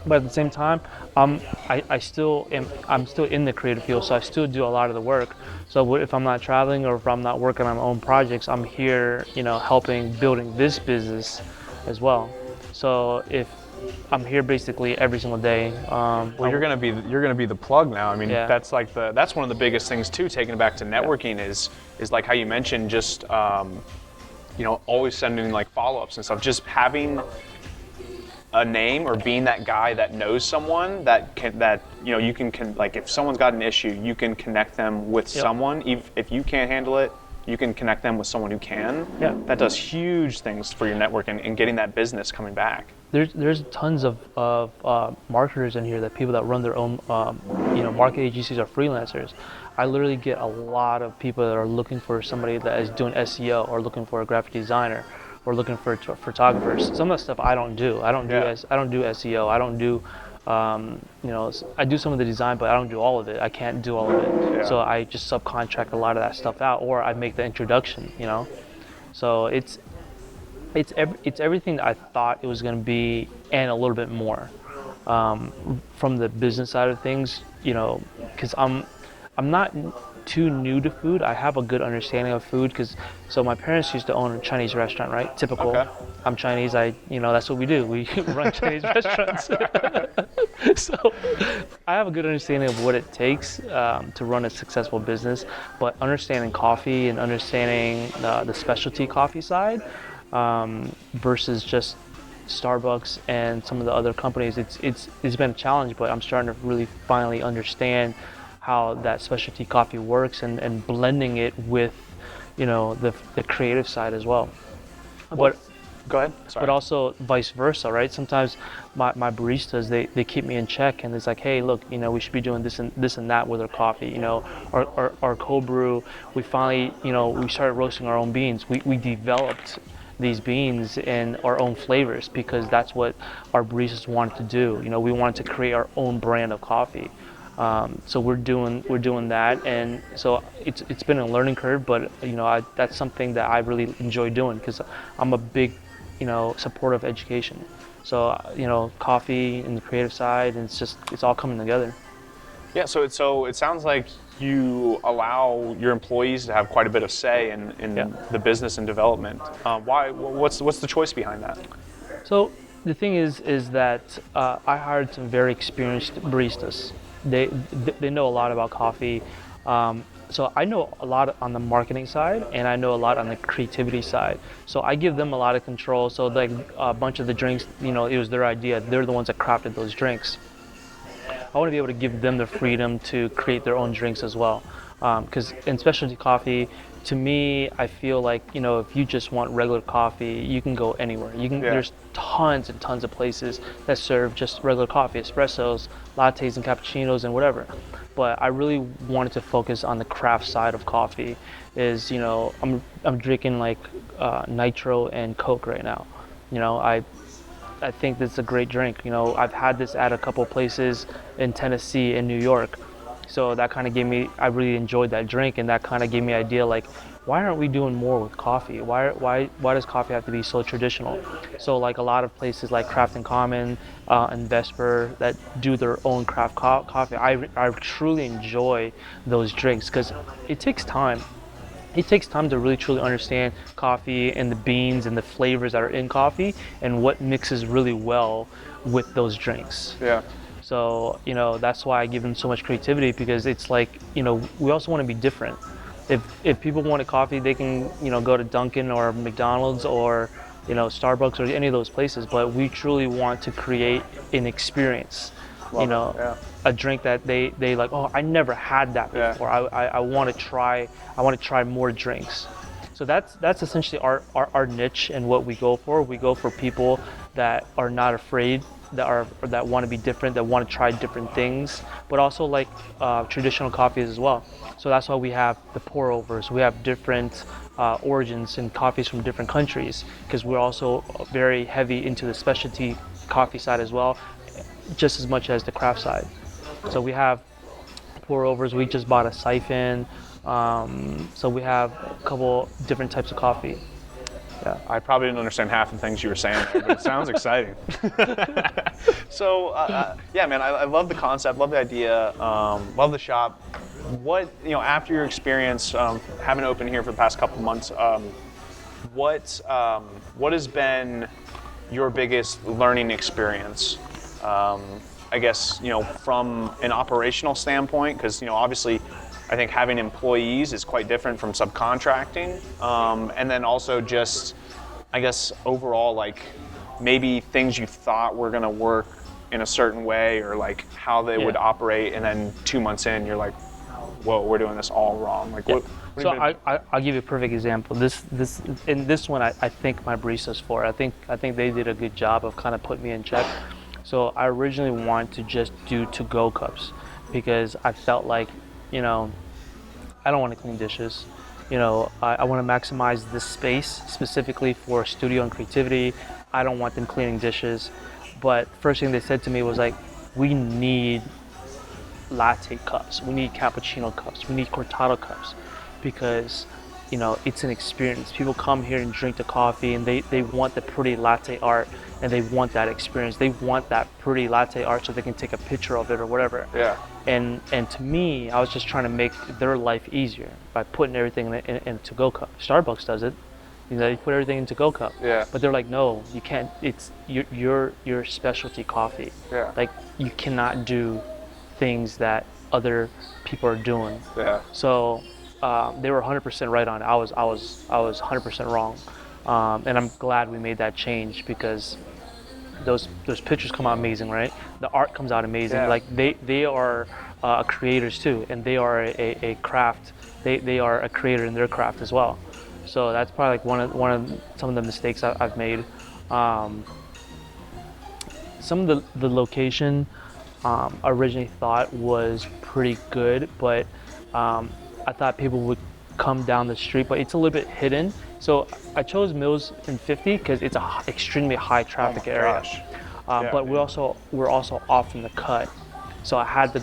But at the same time, I'm still in the creative field, so I still do a lot of the work. So if I'm not traveling or if I'm not working on my own projects, I'm here, helping building this business as well. So if I'm here basically every single day. Well, you're gonna be the plug now. I mean, Yeah. that's that's one of the biggest things too. Taking it back to networking is like how you mentioned, just always sending like follow-ups and stuff. Just having a name or being that guy that knows someone that you can like if someone's got an issue, you can connect them with someone. If you can't handle it, you can connect them with someone who can. Yeah. That does huge things for your network and getting that business coming back. There's tons of marketers in here, that people that run their own market agencies or freelancers. I literally get a lot of people that are looking for somebody that is doing SEO, or looking for a graphic designer, or looking for photographers. Some of the stuff I don't do. I don't do SEO. I don't do I do some of the design, but I don't do all of it. I can't do all of it. Yeah. So I just subcontract a lot of that stuff out, or I make the introduction. So it's everything that I thought it was going to be, and a little bit more. From the business side of things, because I'm not too new to food. I have a good understanding of food, so my parents used to own a Chinese restaurant, right? Typical. Okay. I'm Chinese. That's what we do. We run Chinese restaurants. So I have a good understanding of what it takes to run a successful business, but understanding coffee and understanding the specialty coffee side versus just Starbucks and some of the other companies, it's been a challenge, but I'm starting to really finally understand how that specialty coffee works, and blending it with the creative side as well. But go ahead. Sorry. But also vice versa, right? Sometimes my baristas, they keep me in check, and it's like, hey, look, we should be doing this and that with our coffee. Our cold brew, we finally, we started roasting our own beans. We developed these beans in our own flavors because that's what our baristas wanted to do. We wanted to create our own brand of coffee. So we're doing that, and so it's been a learning curve, but that's something that I really enjoy doing, because I'm a big supporter of education. So coffee and the creative side, and it's all coming together. Yeah, so it sounds like you allow your employees to have quite a bit of say in the business and development. Why? What's the choice behind that? So the thing is that I hired some very experienced baristas. They know a lot about coffee. So I know a lot on the marketing side, and I know a lot on the creativity side. So I give them a lot of control. So like a bunch of the drinks, it was their idea. They're the ones that crafted those drinks. I want to be able to give them the freedom to create their own drinks as well. Because in specialty coffee, to me, I feel like, if you just want regular coffee, you can go anywhere. There's tons and tons of places that serve just regular coffee, espressos, lattes and cappuccinos and whatever. But I really wanted to focus on the craft side of coffee. I'm drinking like nitro and Coke right now. I think that's a great drink. I've had this at a couple places in Tennessee and New York. So that kind of I really enjoyed that drink, and that kind of gave me an idea, like, why aren't we doing more with coffee? Why does coffee have to be so traditional? So like a lot of places like Craft and Common and Vesper that do their own craft coffee, I truly enjoy those drinks, because it takes time. It takes time to really truly understand coffee and the beans and the flavors that are in coffee and what mixes really well with those drinks. Yeah. So, that's why I give them so much creativity, because it's like, we also want to be different. If people wanted coffee, they can, go to Dunkin' or McDonald's or, Starbucks or any of those places. But we truly want to create an experience, Love it. Yeah. a drink that they like. Oh, I never had that before. I want to try. I want to try more drinks. So that's essentially our niche and what we go for. We go for people that are not afraid, that want to be different, that want to try different things, but also like traditional coffees as well. So that's why we have the pour overs. We have different origins and coffees from different countries, because we're also very heavy into the specialty coffee side as well, just as much as the craft side. So we have pour overs. We just bought a siphon. So we have a couple different types of coffee. Yeah, I probably didn't understand half the things you were saying there, but it sounds exciting. So, yeah, man, I love the concept, love the idea, love the shop. What, after your experience having opened here for the past couple months, what has been your biggest learning experience? I guess, from an operational standpoint, because, obviously, I think having employees is quite different from subcontracting. And then also just, I guess, overall, like maybe things you thought were going to work in a certain way, or like how they would operate. And then 2 months in, you're like, whoa, we're doing this all wrong. Like, what so I'll give you a perfect example. This one, I think my baristas for. I think they did a good job of kind of putting me in check. So I originally wanted to just do to-go cups, because I felt like, I don't want to clean dishes. I want to maximize this space specifically for studio and creativity. I don't want them cleaning dishes. But first thing they said to me was like, we need latte cups, we need cappuccino cups, we need cortado cups, because it's an experience. People come here and drink the coffee, and they want the pretty latte art, and they want that experience. They want that pretty latte art so they can take a picture of it or whatever. Yeah. And to me, I was just trying to make their life easier by putting everything in a to-go cup. Starbucks does it. You put everything in to-go cup. Yeah. But they're like, no, you can't. It's your specialty coffee. Yeah. Like, you cannot do things that other people are doing. Yeah. So they were 100% right on it. I was 100% wrong, and I'm glad we made that change, because those pictures come out amazing, right? The art comes out amazing. Yeah. Like they are creators too, and they are a craft. They are a creator in their craft as well. So that's probably like one of some of the mistakes I've made. Some of the location originally thought was pretty good, but I thought people would come down the street, but it's a little bit hidden. So I chose Mills and 50 because it's an extremely high traffic area. But we're also off from the cut. So I had to,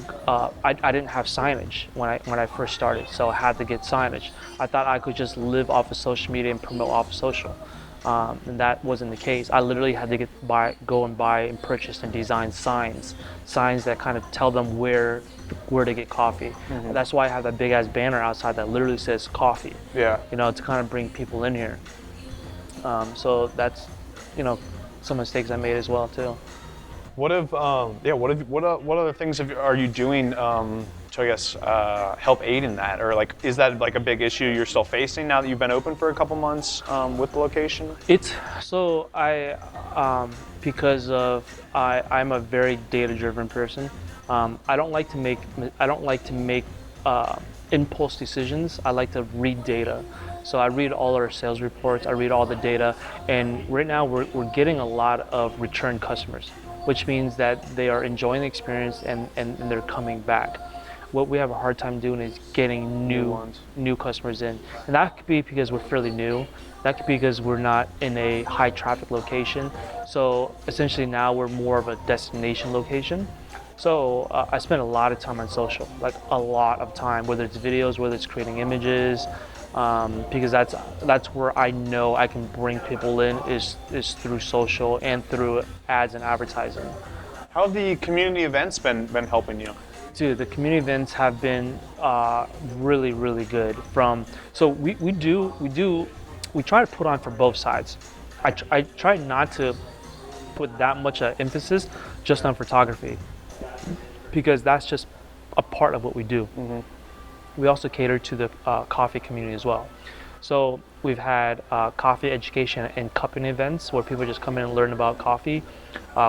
I didn't have signage when I first started, so I had to get signage. I thought I could just live off of social media and promote off of social. And that wasn't the case. I literally had to go and buy and purchase and design signs that kind of tell them where to get coffee. Mm-hmm. That's why I have that big ass banner outside that literally says coffee. Yeah. To kind of bring people in here. So that's, some mistakes I made as well too. What other things are you doing to, I guess, help aid in that? Or like, is that like a big issue you're still facing now that you've been open for a couple months with the location? I'm a very data-driven person. I don't like to make impulse decisions. I like to read data. So I read all our sales reports, I read all the data, and right now we're getting a lot of return customers, which means that they are enjoying the experience and they're coming back. What we have a hard time doing is getting new customers in. And that could be because we're fairly new. That could be because we're not in a high traffic location. So essentially now we're more of a destination location. So I spend a lot of time on social, like a lot of time, whether it's videos, whether it's creating images, because that's where I know I can bring people in is through social and through ads and advertising. How have the community events been helping you? Dude, the community events have been really, really good. So we try to put on for both sides. I try not to put that much emphasis just on photography, because that's just a part of what we do. Mm-hmm. we also cater to the coffee community as well. So we've had coffee education and cupping events where people just come in and learn about coffee.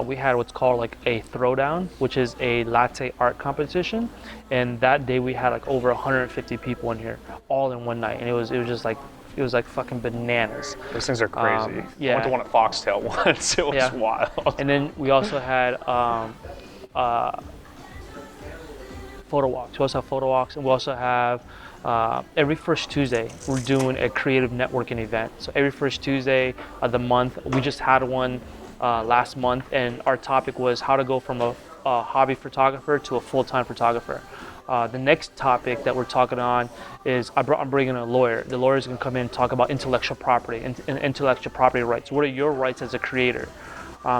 We had what's called like a throwdown, which is a latte art competition, and that day we had like over 150 people in here, all in one night, and it was just like it was like fucking bananas. Those things are crazy. Yeah. I went to one at Foxtail once. It was wild. And then we also had photo walks. We also have photo walks, and we also have every first Tuesday we're doing a creative networking event. So every first Tuesday of the month, we just had one last month, and our topic was how to go from a hobby photographer to a full-time photographer. The next topic that we're talking on is I'm bringing a lawyer. The lawyer is going to come in and talk about intellectual property and intellectual property rights. What are your rights as a creator?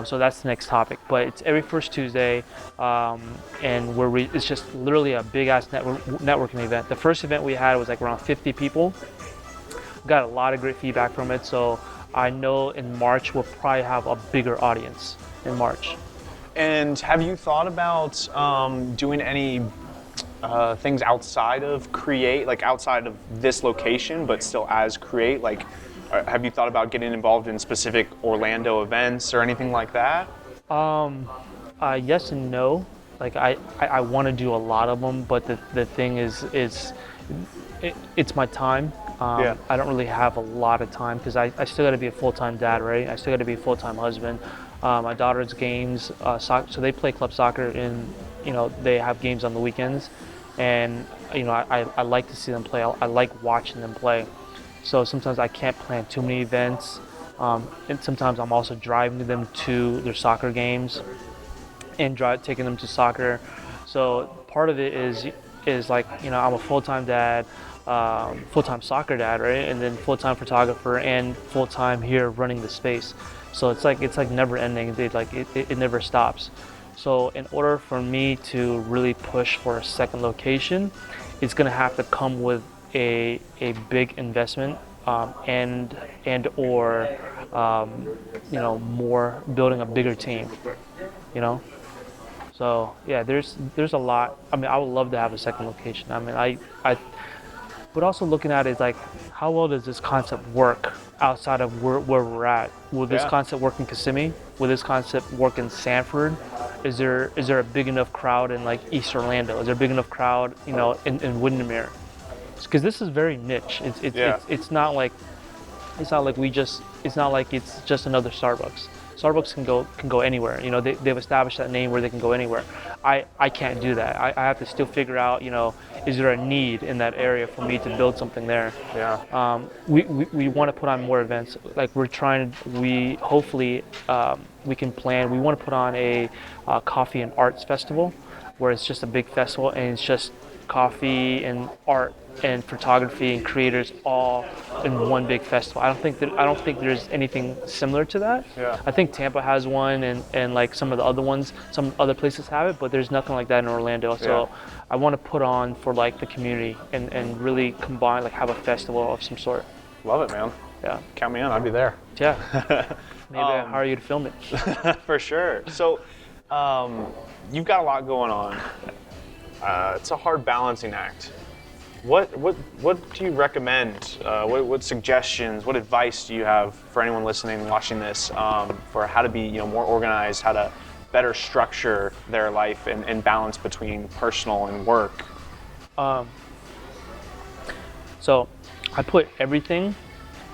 So that's the next topic. But it's every first Tuesday, and it's just literally a big-ass networking event. The first event we had was like around 50 people. Got a lot of great feedback from it. So I know in March we'll probably have a bigger audience in March. And have you thought about doing any things outside of Qreate, like outside of this location, but still as Qreate? Like, have you thought about getting involved in specific Orlando events or anything like that? Yes and no. Like I want to do a lot of them, but the thing is it's my time. I don't really have a lot of time because I still got to be a full-time dad, right? I still got to be a full-time husband. My daughter's games, so they play club soccer, and they have games on the weekends, and I like to see them play. I like watching them play. So sometimes I can't plan too many events, and sometimes I'm also driving them to their soccer games and taking them to soccer. So part of it is like I'm a full-time dad, full-time soccer dad, right, and then full-time photographer and full-time here running the space. So it's like never ending. It never stops. So in order for me to really push for a second location, it's gonna have to come with a big investment or more building a bigger team. So yeah, there's a lot. I mean, I would love to have a second location. I mean, but also looking at it is like, how well does this concept work outside of where we're at? Will this concept work in Kissimmee? Will this concept work in Sanford? Is there a big enough crowd in like East Orlando? Is there a big enough crowd, in Windermere? Because this is very niche. It's not like it's not like it's just another Starbucks. Starbucks can go anywhere. They've established that name where they can go anywhere. I can't do that. I have to still figure out, is there a need in that area for me to build something there? Yeah. We want to put on more events. Like hopefully we can plan. We want to put on a coffee and arts festival, where it's just a big festival and it's just coffee and art and photography and creators all in one big festival. I don't think there's anything similar to that. Yeah. I think Tampa has one, and like some of the other ones, some other places have it, but there's nothing like that in Orlando. So I want to put on for like the community and really combine, like have a festival of some sort. Love it, man. Yeah. Count me in. I'll be there. Yeah. Maybe I'll hire you to film it. For sure. So you've got a lot going on. It's a hard balancing act. What do you recommend? What suggestions? What advice do you have for anyone listening and watching this for how to be more organized, how to better structure their life and balance between personal and work? So I put everything.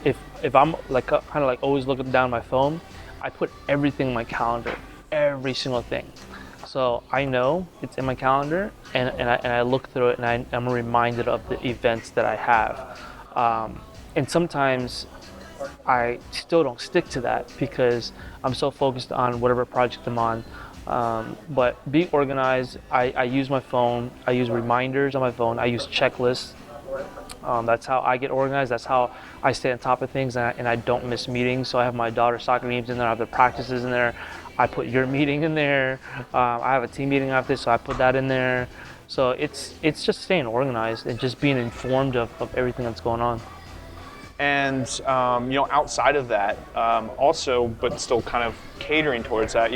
If I'm like kind of like always looking down my phone, I put everything in my calendar, every single thing. So I know it's in my calendar, and I look through it, and I'm reminded of the events that I have. And sometimes I still don't stick to that because I'm so focused on whatever project I'm on. But being organized, I use my phone. I use reminders on my phone. I use checklists. That's how I get organized. That's how I stay on top of things, and I don't miss meetings. So I have my daughter's soccer games in there. I have the practices in there. I put your meeting in there. I have a team meeting after this, so I put that in there. So it's just staying organized and just being informed of everything that's going on. And outside of that, also, but still kind of catering towards that,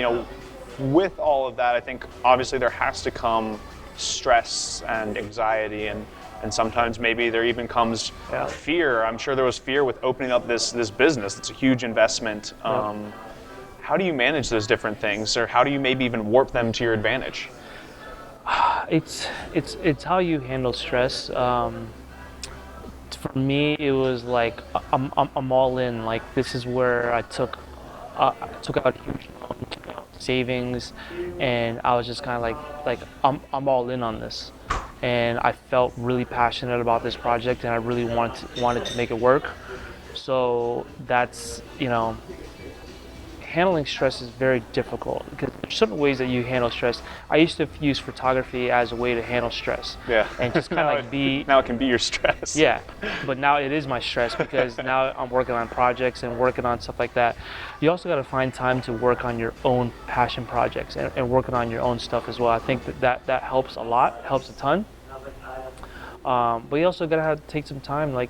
with all of that, I think obviously there has to come stress and anxiety and And sometimes maybe there even comes fear. I'm sure there was fear with opening up this business. It's a huge investment. How do you manage those different things, or how do you maybe even warp them to your advantage? It's how you handle stress. For me, it was like I'm all in. Like, this is where I took out a huge savings, and I was just kind of like I'm all in on this, and I felt really passionate about this project, and I really wanted to make it work. So that's, handling stress is very difficult, because there's certain ways that you handle stress. I used to use photography as a way to handle stress. Yeah. And just kind of now it can be your stress. Yeah. But now it is my stress, because now I'm working on projects and working on stuff like that. You also got to find time to work on your own passion projects and working on your own stuff as well. I think that helps a lot, helps a ton. But you also got to take some time, like,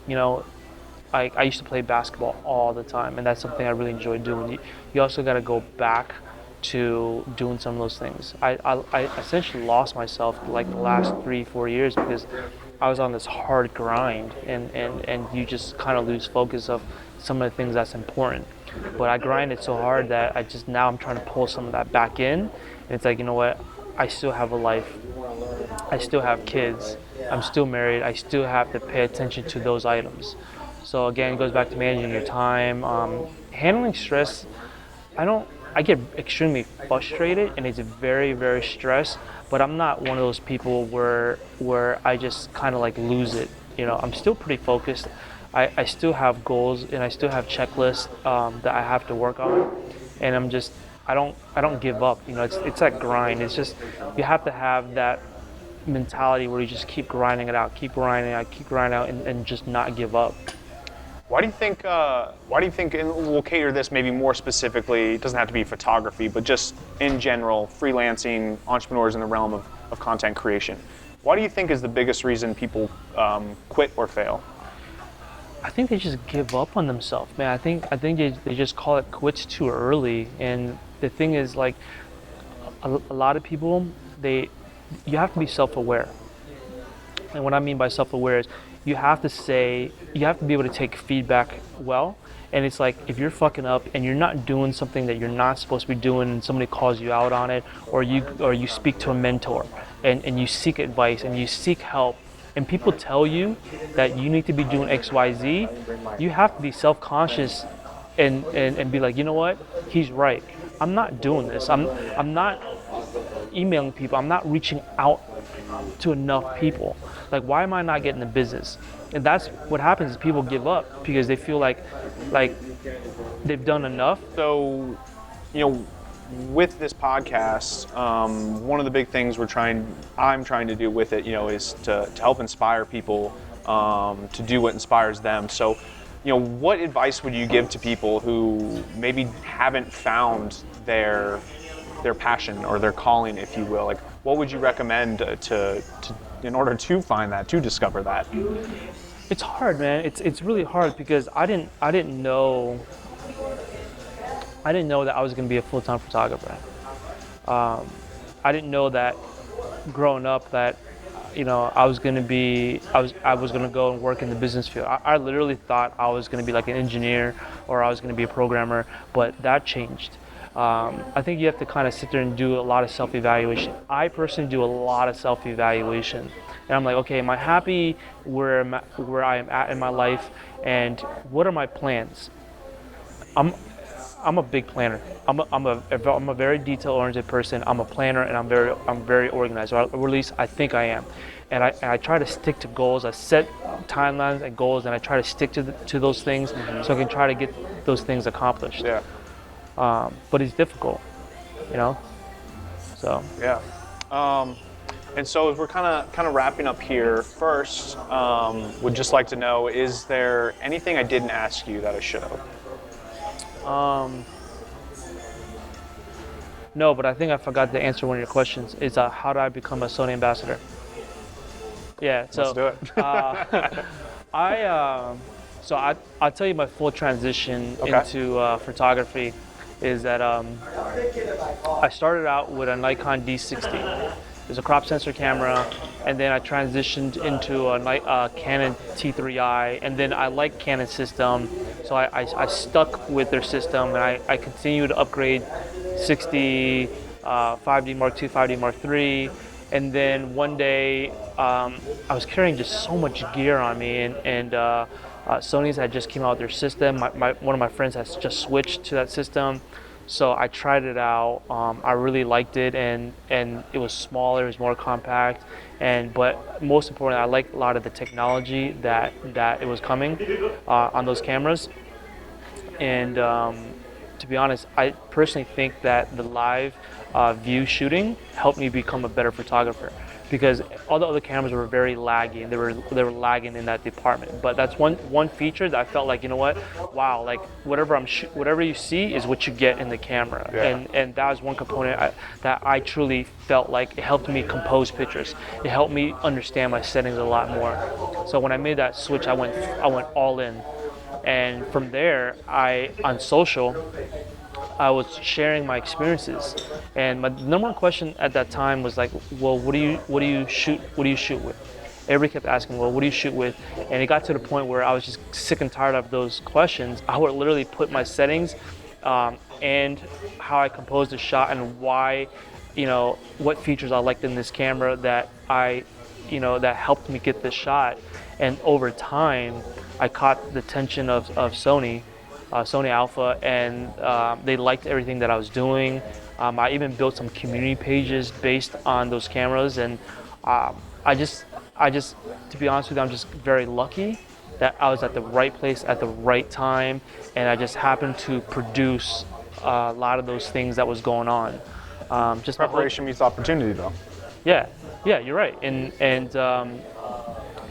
I used to play basketball all the time, and that's something I really enjoy doing. You also got to go back to doing some of those things. I essentially lost myself like the last 3-4 years, because I was on this hard grind, and you just kind of lose focus of some of the things that's important. But I grinded so hard that now I'm trying to pull some of that back in, and it's like, you know what? I still have a life. I still have kids. I'm still married. I still have to pay attention to those items. So again, it goes back to managing your time, handling stress. I get extremely frustrated, and it's very, very stressed, but I'm not one of those people where I just kind of like lose it. I'm still pretty focused. I still have goals, and I still have checklists that I have to work on, and I don't give up. It's that grind. It's just, you have to have that mentality where you just keep grinding it out, and just not give up. Why do you think, and we'll cater this maybe more specifically, it doesn't have to be photography, but just in general, freelancing, entrepreneurs in the realm of content creation. Why do you think is the biggest reason people quit or fail? I think they just give up on themselves, man. I think they just call it quits too early. And the thing is, like, a lot of people, you have to be self-aware. And what I mean by self-aware is, you have to be able to take feedback well. And it's like, if you're fucking up and you're not doing something that you're not supposed to be doing, and somebody calls you out on it, or you speak to a mentor and you seek advice and you seek help, and people tell you that you need to be doing X, Y, Z, you have to be self-conscious and be like, you know what? He's right. I'm not doing this. I'm not emailing people. I'm not reaching out to enough people. Like, why am I not getting the business? And that's what happens, is people give up because they feel like they've done enough. So, with this podcast, one of the big things I'm trying to do with it, is to help inspire people to do what inspires them. So, what advice would you give to people who maybe haven't found their passion or their calling, if you will? Like, what would you recommend in order to find that, to discover that? It's hard, man. It's really hard, because I didn't know that I was going to be a full-time photographer. I didn't know that growing up that I was going to go and work in the business field. I literally thought I was going to be like an engineer, or I was going to be a programmer, but that changed. I think you have to kind of sit there and do a lot of self-evaluation. I personally do a lot of self-evaluation, and I'm like, okay, am I happy where I am at in my life, and what are my plans? I'm a big planner. I'm a very detail-oriented person. I'm a planner, and I'm very organized, or at least I think I am. And I try to stick to goals. I set timelines and goals, and I try to stick to those things, so I can try to get those things accomplished. Yeah. But it's difficult, So. Yeah. And so as we're kind of wrapping up here, first, would just like to know, is there anything I didn't ask you that I should have? No, but I think I forgot to answer one of your questions. Is how do I become a Sony ambassador? Yeah, so let's do it. I'll tell you my full transition into photography is that I started out with a Nikon D60. was a crop sensor camera, and then I transitioned into a Canon T3i, and then I like Canon system, so I stuck with their system, and I continued to upgrade 60, 5D Mark II, 5D Mark III, and then one day I was carrying just so much gear on me, and Sony's had just came out with their system. One of my friends has just switched to that system. So I tried it out. I really liked it, and it was smaller, it was more compact, but most importantly, I liked a lot of the technology that it was coming on those cameras. And to be honest, I personally think that the live view shooting helped me become a better photographer, because all the other cameras were very laggy, and they were lagging in that department. But that's one feature that I felt like, you know what, wow, like whatever you see is what you get in the camera. Yeah. And that was one component that I truly felt like it helped me compose pictures. It helped me understand my settings a lot more. So when I made that switch, I went all in. And from there, on social, I was sharing my experiences, and my number one question at that time was like, well, what do you shoot with? Everybody kept asking, well, what do you shoot with? And it got to the point where I was just sick and tired of those questions. I would literally put my settings and how I composed the shot, and why, what features I liked in this camera that that helped me get this shot. And over time, I caught the attention of Sony Alpha, and they liked everything that I was doing. I even built some community pages based on those cameras, and I just, to be honest with you, I'm just very lucky that I was at the right place at the right time, and I just happened to produce a lot of those things that was going on. Just Preparation meets opportunity, though. Yeah, you're right,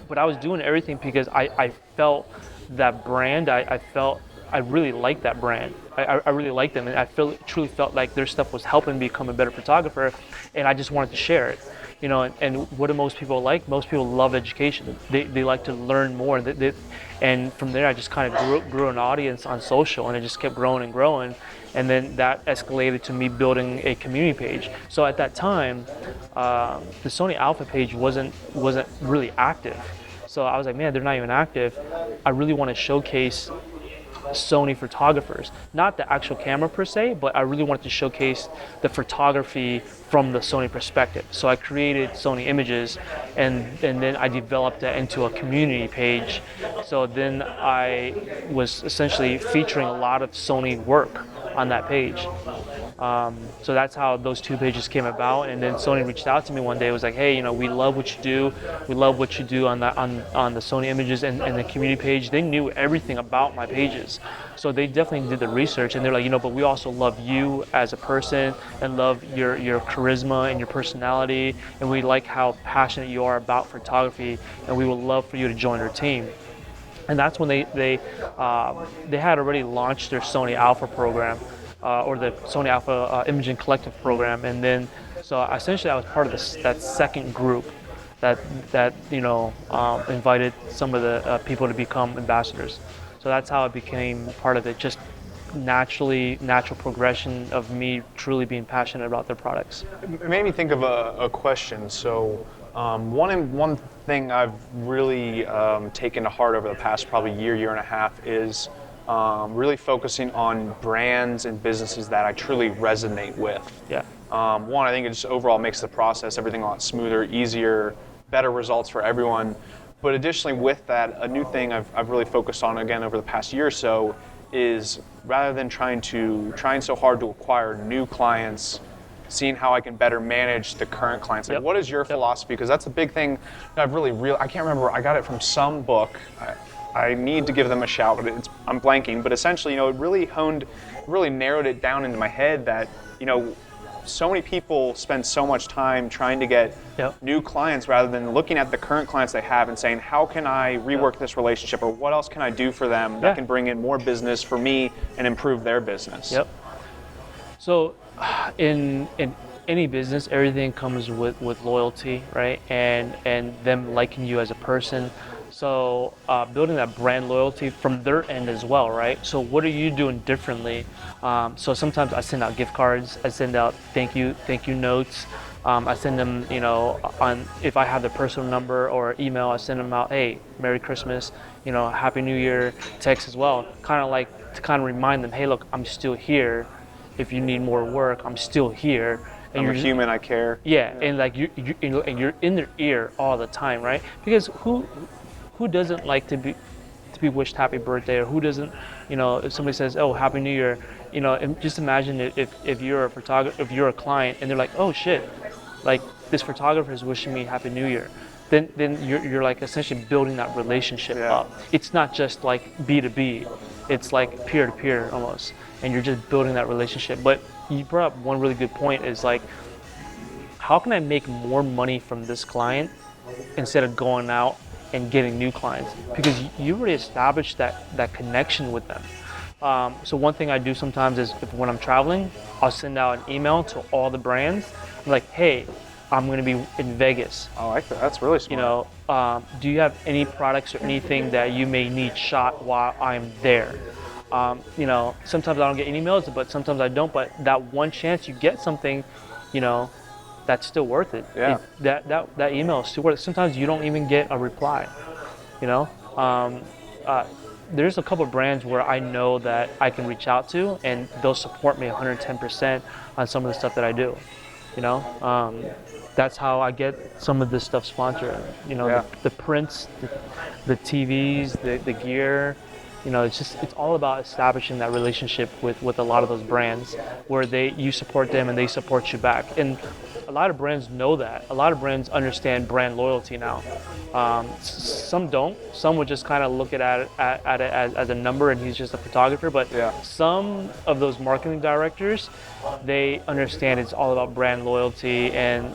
but I was doing everything because I felt that brand. I felt I really liked that brand. I really liked them, and I truly felt like their stuff was helping me become a better photographer, and I just wanted to share it. And what do most people like? Most people love education. They like to learn more, and from there I just kind of grew an audience on social, and it just kept growing and growing, and then that escalated to me building a community page. So at that time, the Sony Alpha page wasn't really active. So I was like, man, they're not even active. I really want to showcase Sony photographers, not the actual camera per se, but I really wanted to showcase the photography from the Sony perspective. So I created Sony Images, and then I developed that into a community page. So then I was essentially featuring a lot of Sony work on that page. So that's how those two pages came about. And then Sony reached out to me one day. It was like, hey, we love what you do. We love what you do on the Sony Images and the community page. They knew everything about my pages. So they definitely did the research, and they're like, but we also love you as a person, and love your charisma and your personality, and we like how passionate you are about photography, and we would love for you to join our team. And that's when they had already launched their Sony Alpha program, or the Sony Alpha Imaging Collective program. And then, so essentially I was part of that second group that invited some of the people to become ambassadors. So that's how I became part of it, just natural progression of me truly being passionate about their products. It made me think of a question. So one thing I've really taken to heart over the past probably year and a half is really focusing on brands and businesses that I truly resonate with. Yeah. One, I think it just overall makes the process, everything a lot smoother, easier, better results for everyone. But additionally with that, a new thing I've really focused on again over the past year or so is, rather than trying so hard to acquire new clients, seeing how I can better manage the current clients. Like, Yep. What is your philosophy? Because that's a big thing that I've really I can't remember, I got it from some book. I need to give them a shout, but I'm blanking. But essentially, it really narrowed it down into my head that, so many people spend so much time trying to get new clients rather than looking at the current clients they have and saying, how can I rework this relationship, or what else can I do for them that can bring in more business for me and improve their business? Yep. So in any business, everything comes with loyalty, right? And them liking you as a person. So building that brand loyalty from their end as well, right? So what are you doing differently? So sometimes I send out gift cards, I send out thank you notes. I send them, on if I have their personal number or email, I send them out, hey, Merry Christmas, Happy New Year, text as well, kind of like to kind of remind them, hey, look, I'm still here. If you need more work, I'm still here. And I'm a human, I care. Yeah, and like and you're in their ear all the time, right? Because who doesn't like to be wished happy birthday, or who doesn't, if somebody says, oh, Happy New Year, and just imagine if you're a photographer, if you're a client, and they're like, oh shit, like this photographer is wishing me Happy New Year, then you're like essentially building that relationship up. It's not just like B2B, it's like peer to peer almost, and you're just building that relationship. But you brought up one really good point, is like, how can I make more money from this client instead of going out and getting new clients? Because you already established that connection with them. So one thing I do sometimes is when I'm traveling, I'll send out an email to all the brands, like, hey, I'm going to be in Vegas. I like that. That's really smart. Do you have any products or anything that you may need shot while I'm there? Sometimes I don't get any emails, but sometimes I don't. But that one chance you get something, that's still worth it. Yeah. That email is still worth it. Sometimes you don't even get a reply. There's a couple of brands where I know that I can reach out to, and they'll support me 110% on some of the stuff that I do. That's how I get some of this stuff sponsored. The prints, the TVs, the gear. It's all about establishing that relationship with a lot of those brands, where you support them and they support you back. And a lot of brands know that. A lot of brands understand brand loyalty now. Some don't. Some would just kind of look at it as a number, and he's just a photographer. But some of those marketing directors, they understand it's all about brand loyalty, and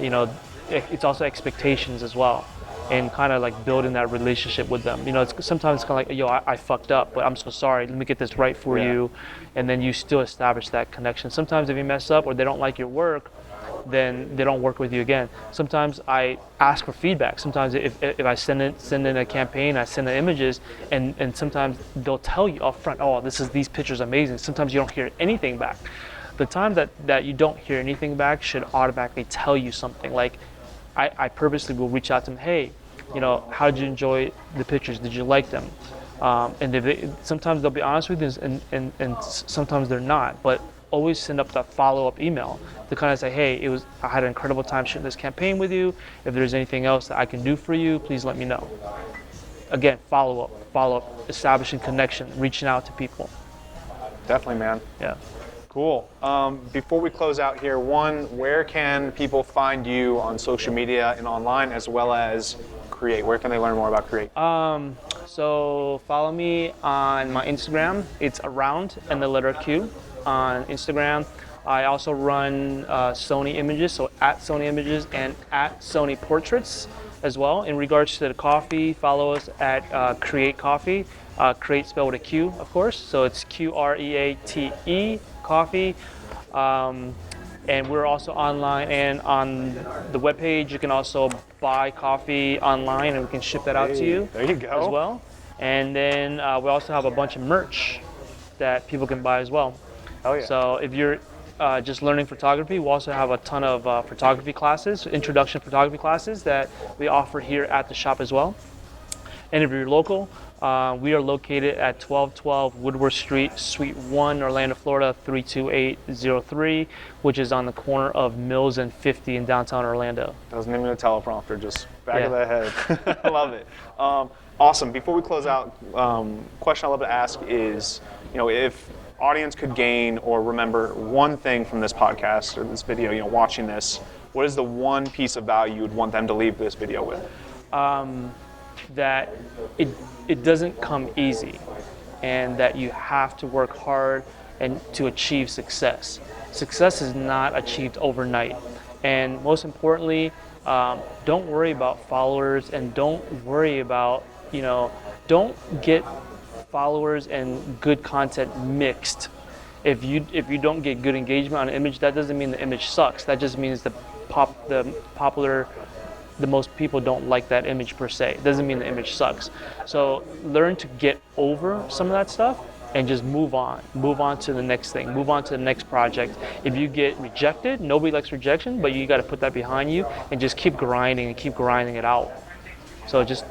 it's also expectations as well, and kind of like building that relationship with them. Sometimes it's kind of like, yo, I fucked up, but I'm so sorry. Let me get this right for you, and then you still establish that connection. Sometimes if you mess up or they don't like your work, then they don't work with you again. Sometimes I ask for feedback. Sometimes if I send in a campaign, I send the images, and sometimes they'll tell you up front, oh, these pictures are amazing. Sometimes you don't hear anything back. The time that you don't hear anything back should automatically tell you something. Like, I purposely will reach out to them, hey, how did you enjoy the pictures? Did you like them? And sometimes they'll be honest with you, and sometimes they're not. But always send up that follow-up email to kind of say, hey, I had an incredible time shooting this campaign with you. If there's anything else that I can do for you, please let me know. Again, follow up, establishing connection, reaching out to people. Definitely, man. Yeah. Cool. Before we close out here, where can people find you on social media and online, as well as Qreate? Where can they learn more about Qreate? So follow me on my Instagram. It's around and the letter Q on Instagram. I also run Sony Images, so at Sony Images and at Sony Portraits as well. In regards to the coffee, follow us at Qreate Coffee. Qreate spelled with a Q, of course. So it's Qreate Coffee. And we're also online, and on the webpage you can also buy coffee online, and we can ship that out to you. There you go. As well. And then we also have a bunch of merch that people can buy as well. Oh yeah. So if you're just learning photography, we also have a ton of photography classes, introduction photography classes that we offer here at the shop as well. And if you're local, we are located at 1212 Woodward Street, Suite 1, Orlando, Florida, 32803, which is on the corner of Mills and 50 in downtown Orlando. Doesn't even need a teleprompter, just back of the head. I love it. Awesome. Before we close out, question I love to ask is, if audience could gain or remember one thing from this podcast or this video, watching this, what is the one piece of value you'd want them to leave this video with? That it doesn't come easy, and that you have to work hard and to achieve success. Success is not achieved overnight. And most importantly, don't worry about followers, and don't worry about, don't get followers and good content mixed. If you don't get good engagement on an image, that doesn't mean the image sucks. That just means the most people don't like that image per se. It doesn't mean the image sucks. So learn to get over some of that stuff, and just move on to the next thing, move on to the next project. If you get rejected, nobody likes rejection, but you got to put that behind you and just keep grinding and keep grinding it out. So just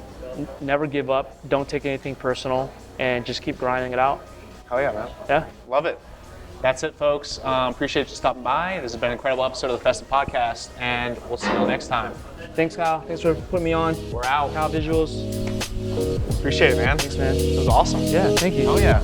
never give up, don't take anything personal, and just keep grinding it out. Oh yeah, man. Yeah. Love it. That's it, folks. Appreciate you stopping by. This has been an incredible episode of the Festive Podcast, and we'll see you next time. Thanks, Kyle. Thanks for putting me on. We're out. Kyle Visuals. Appreciate it, man. Thanks, man. It was awesome. Yeah, thank you. Oh yeah.